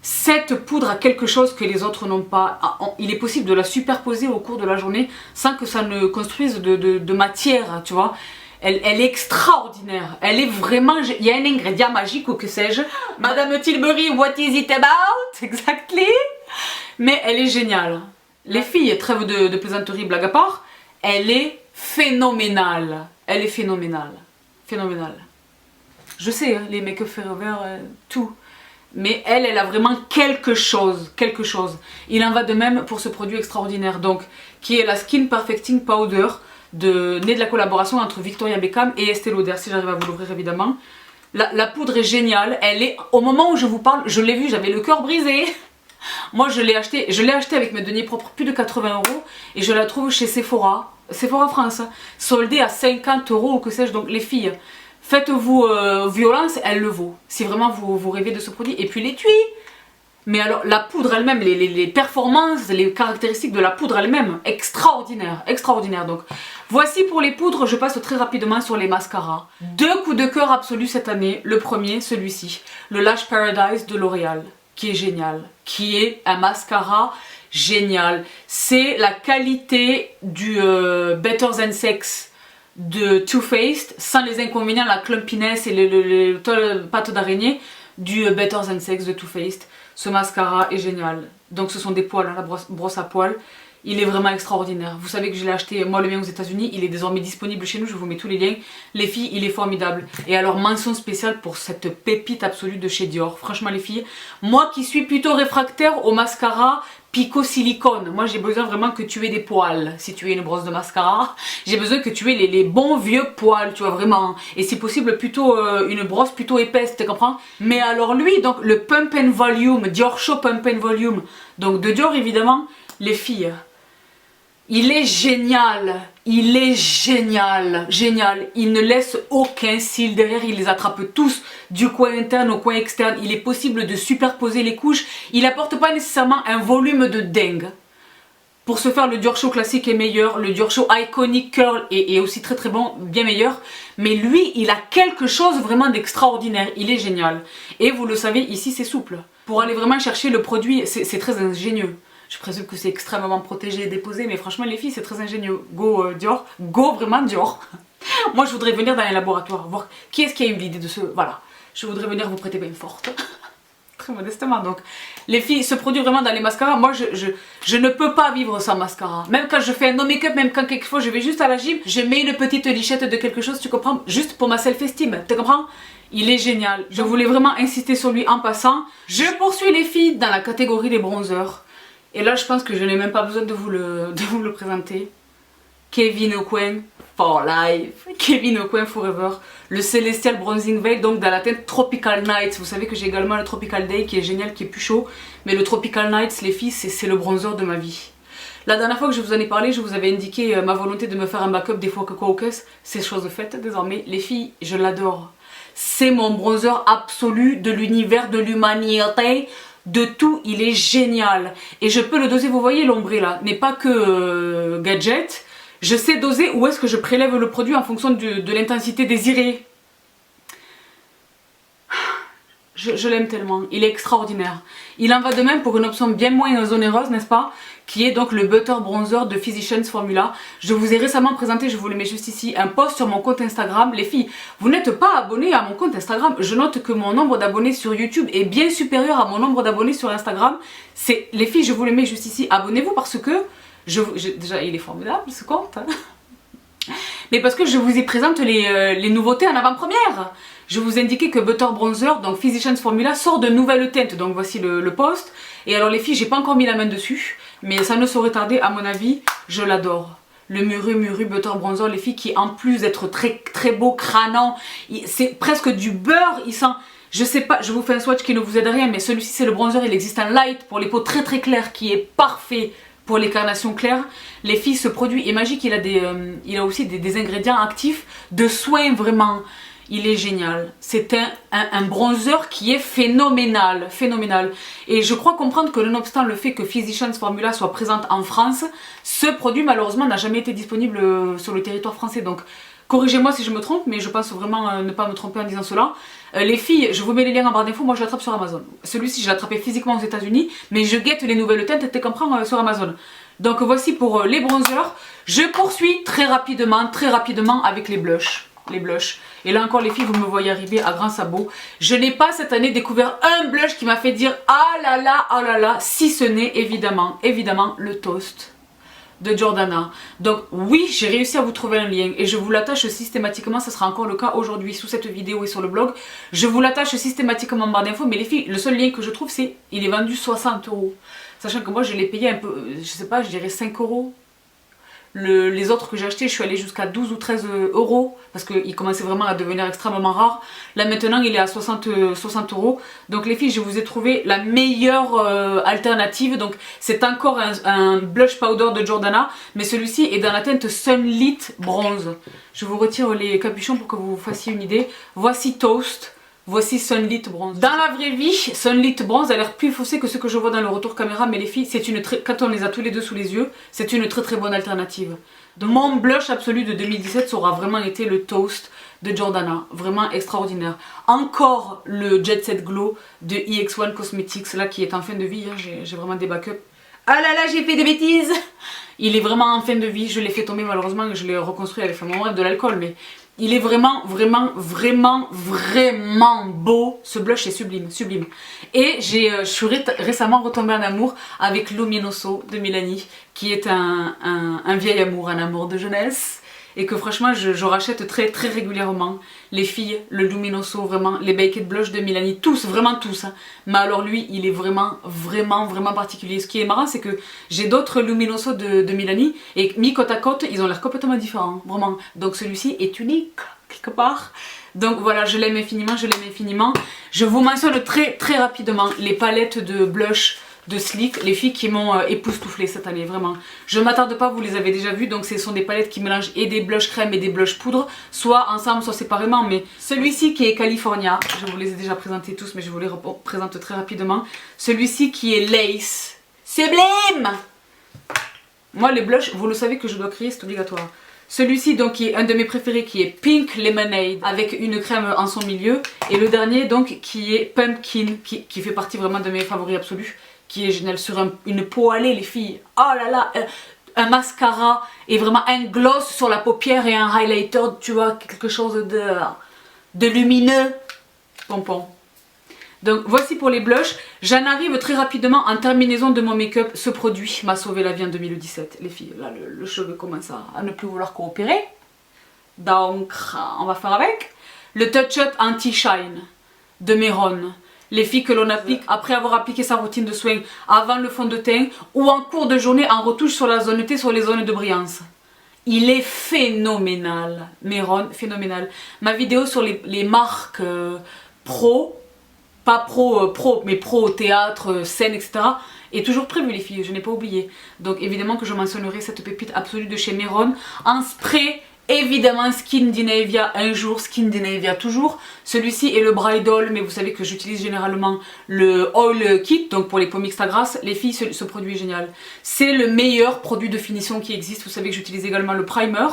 cette poudre a quelque chose que les autres n'ont pas. Il est possible de la superposer au cours de la journée sans que ça ne construise de matière, tu vois. Elle est extraordinaire. Elle est vraiment... Il y a un ingrédient magique ou que sais-je. Madame Tilbury, what is it about? Exactly. Mais elle est géniale. Les filles, trêve de plaisanterie, blague à part, elle est phénoménale. Elle est phénoménale. Phénoménale. Je sais, hein, les make-up forever, tout. Mais elle a vraiment quelque chose. Il en va de même pour ce produit extraordinaire, donc, qui est la Skin Perfecting Powder, née de la collaboration entre Victoria Beckham et Estée Lauder, si j'arrive à vous l'ouvrir évidemment. La poudre est géniale, elle est, au moment où je vous parle, je l'ai vue, j'avais le cœur brisé. Moi je l'ai acheté avec mes deniers propres, plus de 80 € et je la trouve chez Sephora France, soldée à 50 € ou que sais-je. Donc les filles, faites-vous violence, elle le vaut, si vraiment vous rêvez de ce produit. Et puis l'étui, mais alors la poudre elle-même, les performances, les caractéristiques de la poudre elle-même, extraordinaire, extraordinaire. Donc voici pour les poudres, je passe très rapidement sur les mascaras. Deux coups de cœur absolus cette année. Le premier, celui-ci, le Lash Paradise de L'Oréal, qui est génial, qui est un mascara génial. C'est la qualité du Better Than Sex de Too Faced sans les inconvénients, la clumpiness et le pâte d'araignée du Better Than Sex de Too Faced. Ce mascara est génial. Donc ce sont des poils, hein, la brosse à poils. Il est vraiment extraordinaire. Vous savez que je l'ai acheté, moi le mien aux États-Unis, il est désormais disponible chez nous, je vous mets tous les liens. Les filles, il est formidable. Et alors mention spéciale pour cette pépite absolue de chez Dior. Franchement les filles, moi qui suis plutôt réfractaire au mascara Pico Silicone, moi j'ai besoin vraiment que tu aies des poils. Si tu es une brosse de mascara, j'ai besoin que tu aies les bons vieux poils, tu vois vraiment. Et si possible plutôt une brosse plutôt épaisse, tu comprends? Mais alors lui, donc le Pump and Volume, Dior Show Pump and Volume, donc de Dior évidemment, les filles. Il est génial, génial. Il ne laisse aucun cil derrière, il les attrape tous du coin interne au coin externe. Il est possible de superposer les couches. Il n'apporte pas nécessairement un volume de dingue. Pour ce faire, le Dior Show classique est meilleur, le Dior Show Iconic Curl est aussi très bon, bien meilleur. Mais lui, il a quelque chose vraiment d'extraordinaire, il est génial. Et vous le savez, ici c'est souple. Pour aller vraiment chercher le produit, c'est très ingénieux. Je présume que c'est extrêmement protégé et déposé, mais franchement les filles c'est très ingénieux. Go Dior, go vraiment Dior. Moi je voudrais venir dans les laboratoires, voir qui est-ce qui a eu l'idée de ce... Voilà, je voudrais venir vous prêter main forte. Très modestement donc. Les filles, ce produit vraiment dans les mascaras, moi je ne peux pas vivre sans mascara. Même quand je fais un no make-up, même quand quelquefois je vais juste à la gym, je mets une petite lichette de quelque chose, tu comprends? Juste pour ma self-esteem, tu comprends? Il est génial. Je voulais vraiment insister sur lui en passant. Je poursuis les filles dans la catégorie des bronzers. Et là je pense que je n'ai même pas besoin de vous le présenter. Kevyn Aucoin for life, Kevyn Aucoin forever, le Celestial Bronzing Veil, donc dans la teinte Tropical Nights. Vous savez que j'ai également le Tropical Day qui est génial, qui est plus chaud, mais le Tropical Nights les filles c'est le bronzer de ma vie. La dernière fois que je vous en ai parlé, je vous avais indiqué ma volonté de me faire un backup des fois que quoi au caisse, c'est chose faite désormais. Les filles, je l'adore. C'est mon bronzer absolu de l'univers de l'humanité. De tout, il est génial. Et je peux le doser, vous voyez l'ombré là, n'est pas que gadget. Je sais doser où est-ce que je prélève le produit en fonction de l'intensité désirée. Je l'aime tellement, il est extraordinaire. Il en va de même pour une option bien moins onéreuse, n'est-ce pas? Qui est donc le Butter Bronzer de Physicians Formula. Je vous ai récemment présenté, je vous le mets juste ici, un post sur mon compte Instagram. Les filles, vous n'êtes pas abonnés à mon compte Instagram. Je note que mon nombre d'abonnés sur YouTube est bien supérieur à mon nombre d'abonnés sur Instagram. Les filles, je vous le mets juste ici. Abonnez-vous parce que, déjà il est formidable ce compte. Hein. Mais parce que je vous y présente les nouveautés en avant-première. Je vous indiquais que Butter Bronzer, donc Physicians Formula, sort de nouvelles teintes. Donc voici le post. Et alors les filles, j'ai pas encore mis la main dessus, mais ça ne saurait tarder à mon avis, je l'adore. Le Muru Butter Bronzer, les filles, qui en plus d'être très beau, crânant, c'est presque du beurre, il sent... Je sais pas, je vous fais un swatch qui ne vous aide à rien, mais celui-ci c'est le bronzer, il existe un light pour les peaux très claires qui est parfait pour les carnations claires. Les filles, ce produit est magique, il a aussi des ingrédients actifs de soins vraiment. Il est génial. C'est un bronzer qui est phénoménal. Et je crois comprendre que nonobstant le fait que Physicians Formula soit présente en France, ce produit malheureusement n'a jamais été disponible sur le territoire français. Donc corrigez-moi si je me trompe, mais je pense vraiment ne pas me tromper en disant cela. Les filles, je vous mets les liens en barre d'infos, moi je l'attrape sur Amazon. Celui-ci je l'ai attrapé physiquement aux États-Unis, mais je guette les nouvelles teintes, tu comprends, sur Amazon. Donc voici pour les bronzers. Je poursuis très rapidement avec les blushs. Et là encore les filles, vous me voyez arriver à grands sabots. Je n'ai pas cette année découvert un blush qui m'a fait dire ah là là, si ce n'est évidemment le Toast de Jordana. Donc oui, j'ai réussi à vous trouver un lien et je vous l'attache systématiquement, ça sera encore le cas aujourd'hui sous cette vidéo et sur le blog. Je vous l'attache systématiquement en barre d'infos, mais les filles, le seul lien que je trouve c'est, il est vendu 60 €. Sachant que moi je l'ai payé un peu, je sais pas, je dirais 5 €. Les autres que j'ai achetés, je suis allée jusqu'à 12 ou 13 € parce qu'il commençait vraiment à devenir extrêmement rare. Là maintenant il est à 60 €. Donc les filles, je vous ai trouvé la meilleure alternative. Donc c'est encore un blush powder de Jordana, mais celui-ci est dans la teinte Sunlit Bronze. Je vous retire les capuchons pour que vous vous fassiez une idée. Voici Toast. Voici Sunlit Bronze. Dans la vraie vie, Sunlit Bronze a l'air plus foncé que ce que je vois dans le retour caméra, mais les filles, quand on les a tous les deux sous les yeux, c'est une très bonne alternative. Donc, mon blush absolu de 2017, ça aura vraiment été le Toast de Jordana. Vraiment extraordinaire. Encore le Jet Set Glow de EX1 Cosmetics, là qui est en fin de vie, hein, j'ai vraiment des backups Ah là là, j'ai fait des bêtises. Il est vraiment en fin de vie, je l'ai fait tomber malheureusement, je l'ai reconstruit avec mon rêve de l'alcool, mais il est vraiment beau. Ce blush est sublime, sublime. Et je suis récemment retombée en amour avec Luminoso de Milani, qui est un vieil amour, un amour de jeunesse. Et que franchement je rachète très régulièrement. Les filles, le Luminoso, vraiment, les Baked Blush de Milani, tous, vraiment tous. Hein. Mais alors lui, il est vraiment particulier. Ce qui est marrant, c'est que j'ai d'autres Luminoso de Milani et mis côte à côte, ils ont l'air complètement différents, vraiment. Donc celui-ci est unique, quelque part. Donc voilà, je l'aime infiniment, je l'aime infiniment. Je vous mentionne très rapidement les palettes de blush de Sleek, les filles qui m'ont époustouflée cette année, vraiment. Je ne m'attarde pas, vous les avez déjà vues, donc ce sont des palettes qui mélangent et des blushs crème et des blushs poudre, soit ensemble, soit séparément, mais celui-ci qui est California, je vous les ai déjà présentés tous, mais je vous les présente très rapidement. Celui-ci qui est Lace, sublime. Moi les blushs, vous le savez que je dois crier, c'est obligatoire. Celui-ci donc qui est un de mes préférés qui est Pink Lemonade avec une crème en son milieu. Et le dernier donc qui est Pumpkin qui fait partie vraiment de mes favoris absolus. Qui est génial sur une peau hâlée les filles. Oh là là, un mascara et vraiment un gloss sur la paupière et un highlighter, tu vois, quelque chose de lumineux. Pompon. Donc voici pour les blushs. J'en arrive très rapidement en terminaison de mon make-up. Ce produit m'a sauvé la vie en 2017. Les filles, là le cheveu commence à ne plus vouloir coopérer. Donc on va faire avec. Le Touch Up Anti-Shine de Meron. Les filles que l'on applique après avoir appliqué sa routine de soins avant le fond de teint ou en cours de journée en retouche sur la zone T, sur les zones de brillance. Il est phénoménal. Meron, phénoménal. Ma vidéo sur les marques pro, pas pro, mais pro théâtre, scène, etc. est toujours prévue les filles, je n'ai pas oublié. Donc évidemment que je mentionnerai cette pépite absolue de chez Meron en spray. Évidemment Skin Dinevia un jour, Skin Dinevia toujours. Celui-ci est le Bridal, mais vous savez que j'utilise généralement le Oil Kit, donc pour les pommes extra grasses. Les filles, ce produit est génial. C'est le meilleur produit de finition qui existe. Vous savez que j'utilise également le Primer.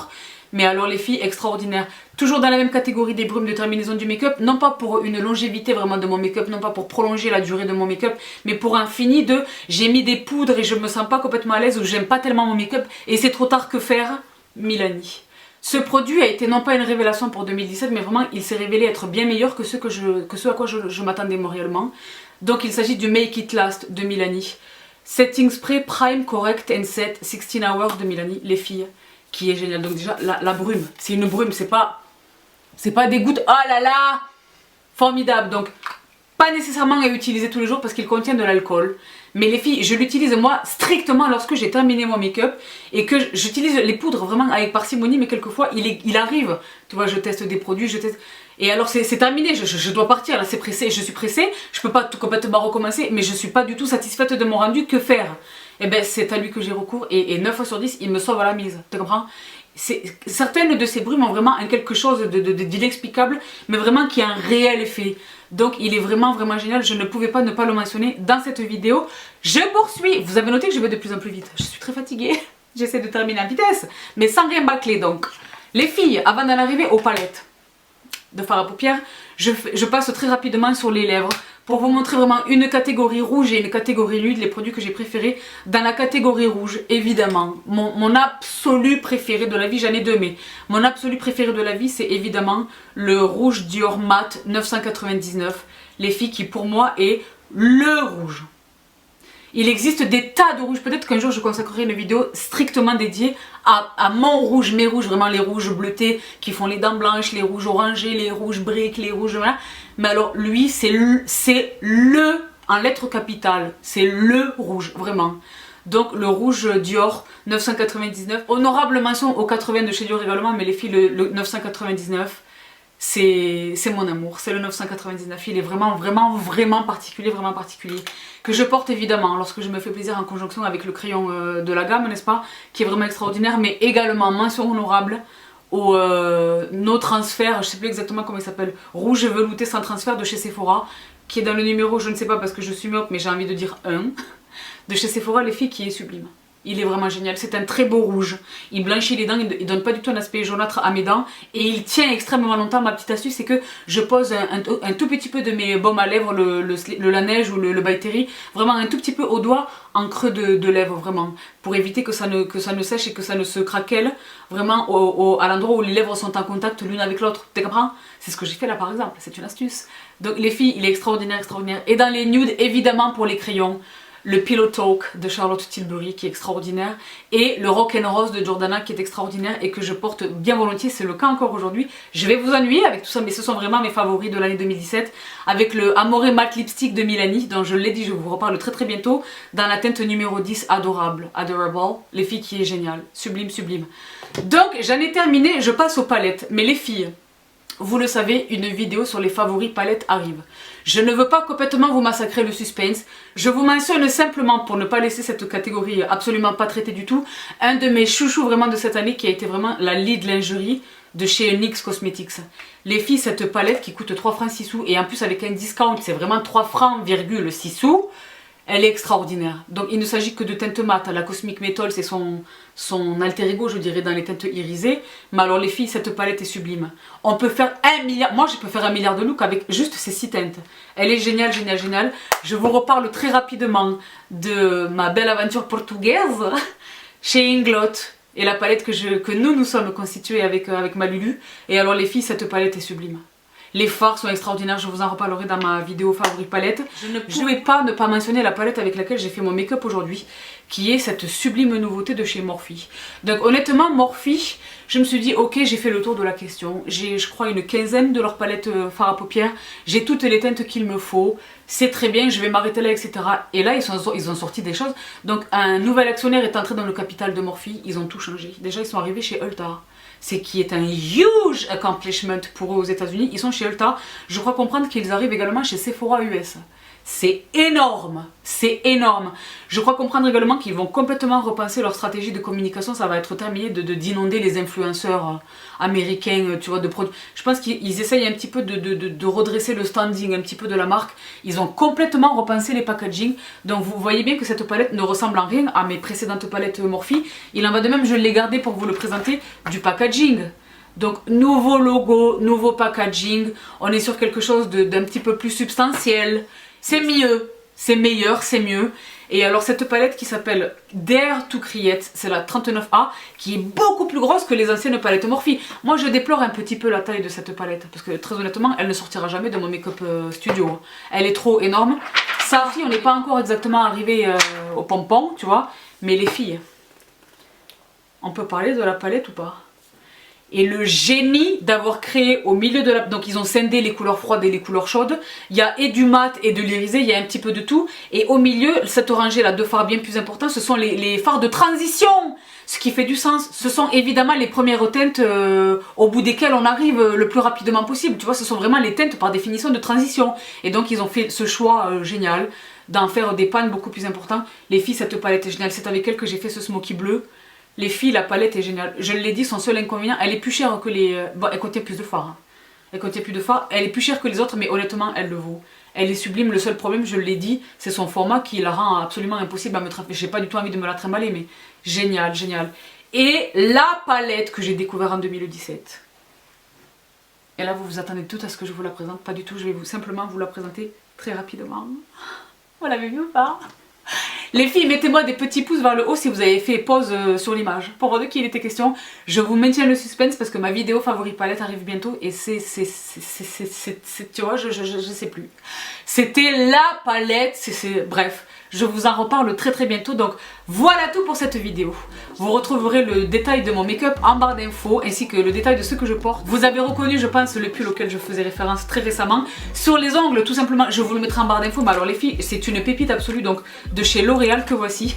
Mais alors les filles, extraordinaires. Toujours dans la même catégorie des brumes de terminaison du make-up. Non pas pour une longévité vraiment de mon make-up, non pas pour prolonger la durée de mon make-up, mais pour un fini de j'ai mis des poudres et je me sens pas complètement à l'aise ou j'aime pas tellement mon make-up et c'est trop tard, que faire? Milani. Ce produit a été non pas une révélation pour 2017, mais vraiment il s'est révélé être bien meilleur que ce à quoi je m'attendais réellement. Donc il s'agit du Make It Last de Milani. Setting Spray Prime Correct and Set 16 Hours de Milani, les filles, qui est génial. Donc déjà la brume, c'est une brume, c'est pas des gouttes, oh là là, formidable. Donc pas nécessairement à utiliser tous les jours parce qu'il contient de l'alcool. Mais les filles, je l'utilise moi strictement lorsque j'ai terminé mon make-up et que j'utilise les poudres vraiment avec parcimonie, mais quelquefois il arrive, tu vois, je teste des produits, je teste... Et alors c'est terminé, je dois partir, là c'est pressé, je suis pressée, je peux pas tout complètement recommencer, mais je suis pas du tout satisfaite de mon rendu, que faire? Et ben c'est à lui que j'ai recours et 9 fois sur 10, il me sauve à la mise, tu comprends? Certaines de ces brumes ont vraiment quelque chose d'inexplicable, mais vraiment qui a un réel effet. Donc il est vraiment génial, je ne pouvais pas ne pas le mentionner dans cette vidéo. Je poursuis, vous avez noté que je vais de plus en plus vite, je suis très fatiguée, j'essaie de terminer en vitesse, mais sans rien bâcler donc. Les filles, avant d'en arriver aux palettes de fard à paupières, je passe très rapidement sur les lèvres pour vous montrer vraiment une catégorie rouge et une catégorie nude, les produits que j'ai préférés. Dans la catégorie rouge, évidemment, mon absolu préféré de la vie, j'en ai deux, mais mon absolu préféré de la vie, c'est évidemment le rouge Dior Matte 999, les filles, qui pour moi est le rouge. Il existe des tas de rouges, peut-être qu'un jour je consacrerai une vidéo strictement dédiée à mon rouge, mes rouges, vraiment les rouges bleutés qui font les dents blanches, les rouges orangés, les rouges briques, les rouges... Voilà. Mais alors lui c'est le, en lettres capitales, c'est le rouge, vraiment. Donc le rouge Dior 999, honorable mention au 80 de chez Dior également, mais les filles le 999, c'est mon amour, c'est le 999, il est vraiment particulier, que je porte évidemment lorsque je me fais plaisir en conjonction avec le crayon de la gamme, n'est-ce pas, qui est vraiment extraordinaire, mais également mention honorable au No Transfert, je sais plus exactement comment il s'appelle, rouge velouté sans transfert de chez Sephora, qui est dans le numéro, je ne sais pas parce que je suis myope, mais j'ai envie de dire 1, de chez Sephora, les filles, qui est sublime. Il est vraiment génial, c'est un très beau rouge. Il blanchit les dents, il donne pas du tout un aspect jaunâtre à mes dents. Et il tient extrêmement longtemps. Ma petite astuce, c'est que je pose un tout petit peu de mes baumes à lèvres, le Laneige ou le By Terry, vraiment un tout petit peu au doigt, en creux de lèvres, vraiment. Pour éviter que ça ne sèche et que ça ne se craquelle, vraiment à l'endroit où les lèvres sont en contact l'une avec l'autre. Tu comprends? C'est ce que j'ai fait là par exemple, c'est une astuce. Donc les filles, il est extraordinaire, extraordinaire. Et dans les nudes, évidemment pour les crayons, le Pillow Talk de Charlotte Tilbury qui est extraordinaire et le Rock'n'Rose de Jordana qui est extraordinaire et que je porte bien volontiers, c'est le cas encore aujourd'hui. Je vais vous ennuyer avec tout ça mais ce sont vraiment mes favoris de l'année 2017 avec le Amore Matte Lipstick de Milani dont je l'ai dit, je vous reparle très bientôt dans la teinte numéro 10, Adorable, les filles qui est génial, sublime, sublime. Donc j'en ai terminé, je passe aux palettes, mais les filles, vous le savez, une vidéo sur les favoris palettes arrive. Je ne veux pas complètement vous massacrer le suspense. Je vous mentionne simplement, pour ne pas laisser cette catégorie absolument pas traitée du tout, un de mes chouchous vraiment de cette année qui a été vraiment la lead lingerie de chez NYX Cosmetics. Les filles, cette palette qui coûte 3 francs 6 sous et en plus avec un discount, c'est vraiment 3 francs, 6 sous. Elle est extraordinaire. Donc il ne s'agit que de teintes mat. La Cosmic Metal, c'est son alter ego, je dirais, dans les teintes irisées. Mais alors les filles, cette palette est sublime. On peut faire 1 milliard, moi je peux faire 1 milliard de looks avec juste ces 6 teintes. Elle est géniale, géniale, géniale. Je vous reparle très rapidement de ma belle aventure portugaise chez Inglot. Et la palette que nous sommes constitués avec ma Lulu. Et alors les filles, cette palette est sublime. Les fards sont extraordinaires, je vous en reparlerai dans ma vidéo favori palette. Je ne pouvais pas ne pas mentionner la palette avec laquelle j'ai fait mon make-up aujourd'hui, qui est cette sublime nouveauté de chez Morphe. Donc honnêtement, Morphe, je me suis dit ok, j'ai fait le tour de la question. J'ai je crois une quinzaine de leurs palettes fards à paupières. J'ai toutes les teintes qu'il me faut. C'est très bien, je vais m'arrêter là, etc. Et là, ils ont sorti des choses. Donc un nouvel actionnaire est entré dans le capital de Morphe. Ils ont tout changé. Déjà, ils sont arrivés chez Ulta. C'est qui est un huge accomplishment pour eux aux États-Unis. Ils sont chez Ulta. Je crois comprendre qu'ils arrivent également chez Sephora US. C'est énorme, c'est énorme. Je crois comprendre également qu'ils vont complètement repenser leur stratégie de communication. Ça va être terminé d'inonder les influenceurs américains, tu vois, de produits. Je pense qu'ils essayent un petit peu de redresser le standing un petit peu de la marque. Ils ont complètement repensé les packaging. Donc vous voyez bien que cette palette ne ressemble en rien à mes précédentes palettes Morphe. Il en va de même, je l'ai gardé pour vous le présenter, du packaging. Donc nouveau logo, nouveau packaging. On est sur quelque chose d'un petit peu plus substantiel. C'est mieux, c'est meilleur, c'est mieux. Et alors cette palette qui s'appelle Dare to Create, c'est la 39A, qui est beaucoup plus grosse que les anciennes palettes Morphe. Moi je déplore un petit peu la taille de cette palette, parce que très honnêtement, elle ne sortira jamais de mon make-up studio. Elle est trop énorme. Ça aussi, on n'est pas encore exactement arrivé au pompon, tu vois. Mais les filles, on peut parler de la palette ou pas ? Et le génie d'avoir créé au milieu de la... Donc ils ont scindé les couleurs froides et les couleurs chaudes. Il y a et du mat et de l'irisé, il y a un petit peu de tout. Et au milieu, cet orangé là, deux fards bien plus importants, ce sont les fards de transition. Ce qui fait du sens. Ce sont évidemment les premières teintes au bout desquelles on arrive le plus rapidement possible. Tu vois, ce sont vraiment les teintes par définition de transition. Et donc ils ont fait ce choix génial d'en faire des pannes beaucoup plus importants. Les filles, cette palette est géniale. C'est avec elle que j'ai fait ce smoky bleu. Les filles, la palette est géniale. Je l'ai dit, son seul inconvénient, elle est plus chère que les... Bon, elle contient plus de fards. Hein. Elle contient plus de fards. Elle est plus chère que les autres, mais honnêtement, elle le vaut. Elle est sublime. Le seul problème, je l'ai dit, c'est son format qui la rend absolument impossible à me trimballer. J'ai pas du tout envie de me la trimballer, mais génial, génial. Et la palette que j'ai découverte en 2017. Et là, vous vous attendez tout à ce que je vous la présente. Pas du tout, je vais simplement vous la présenter très rapidement. Vous l'avez vu ou pas ? Les filles, mettez-moi des petits pouces vers le haut si vous avez fait pause sur l'image. Pour voir de qui il était question, je vous maintiens le suspense parce que ma vidéo favori palette arrive bientôt et tu vois, je sais plus. C'était la palette, bref, je vous en reparle très bientôt. Donc voilà tout pour cette vidéo. Vous retrouverez le détail de mon make-up en barre d'infos ainsi que le détail de ce que je porte. Vous avez reconnu, je pense, le pull auquel je faisais référence très récemment. Sur les ongles, tout simplement, je vous le mettrai en barre d'infos. Mais alors les filles, c'est une pépite absolue donc de chez L'Oréal que voici.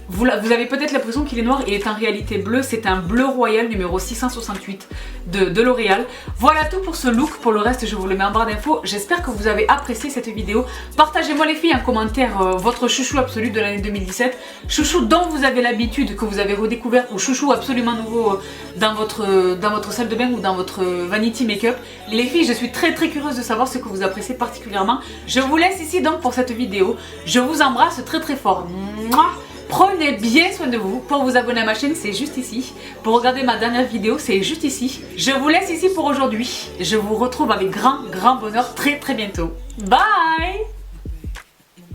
Vous avez peut-être l'impression qu'il est noir, il est en réalité bleu, c'est un bleu royal numéro 668 de L'Oréal. Voilà tout pour ce look, pour le reste je vous le mets en barre d'infos. J'espère que vous avez apprécié cette vidéo. Partagez-moi les filles en commentaire votre chouchou absolu de l'année 2017. Chouchou dont vous avez l'habitude, que vous avez redécouvert, ou chouchou absolument nouveau dans votre salle de bain ou dans votre vanity make-up. Les filles, je suis très curieuse de savoir ce que vous appréciez particulièrement. Je vous laisse ici donc pour cette vidéo. Je vous embrasse très fort. Mouah. Prenez bien soin de vous. Pour vous abonner à ma chaîne, c'est juste ici. Pour regarder ma dernière vidéo, c'est juste ici. Je vous laisse ici pour aujourd'hui. Je vous retrouve avec grand bonheur très bientôt. Bye!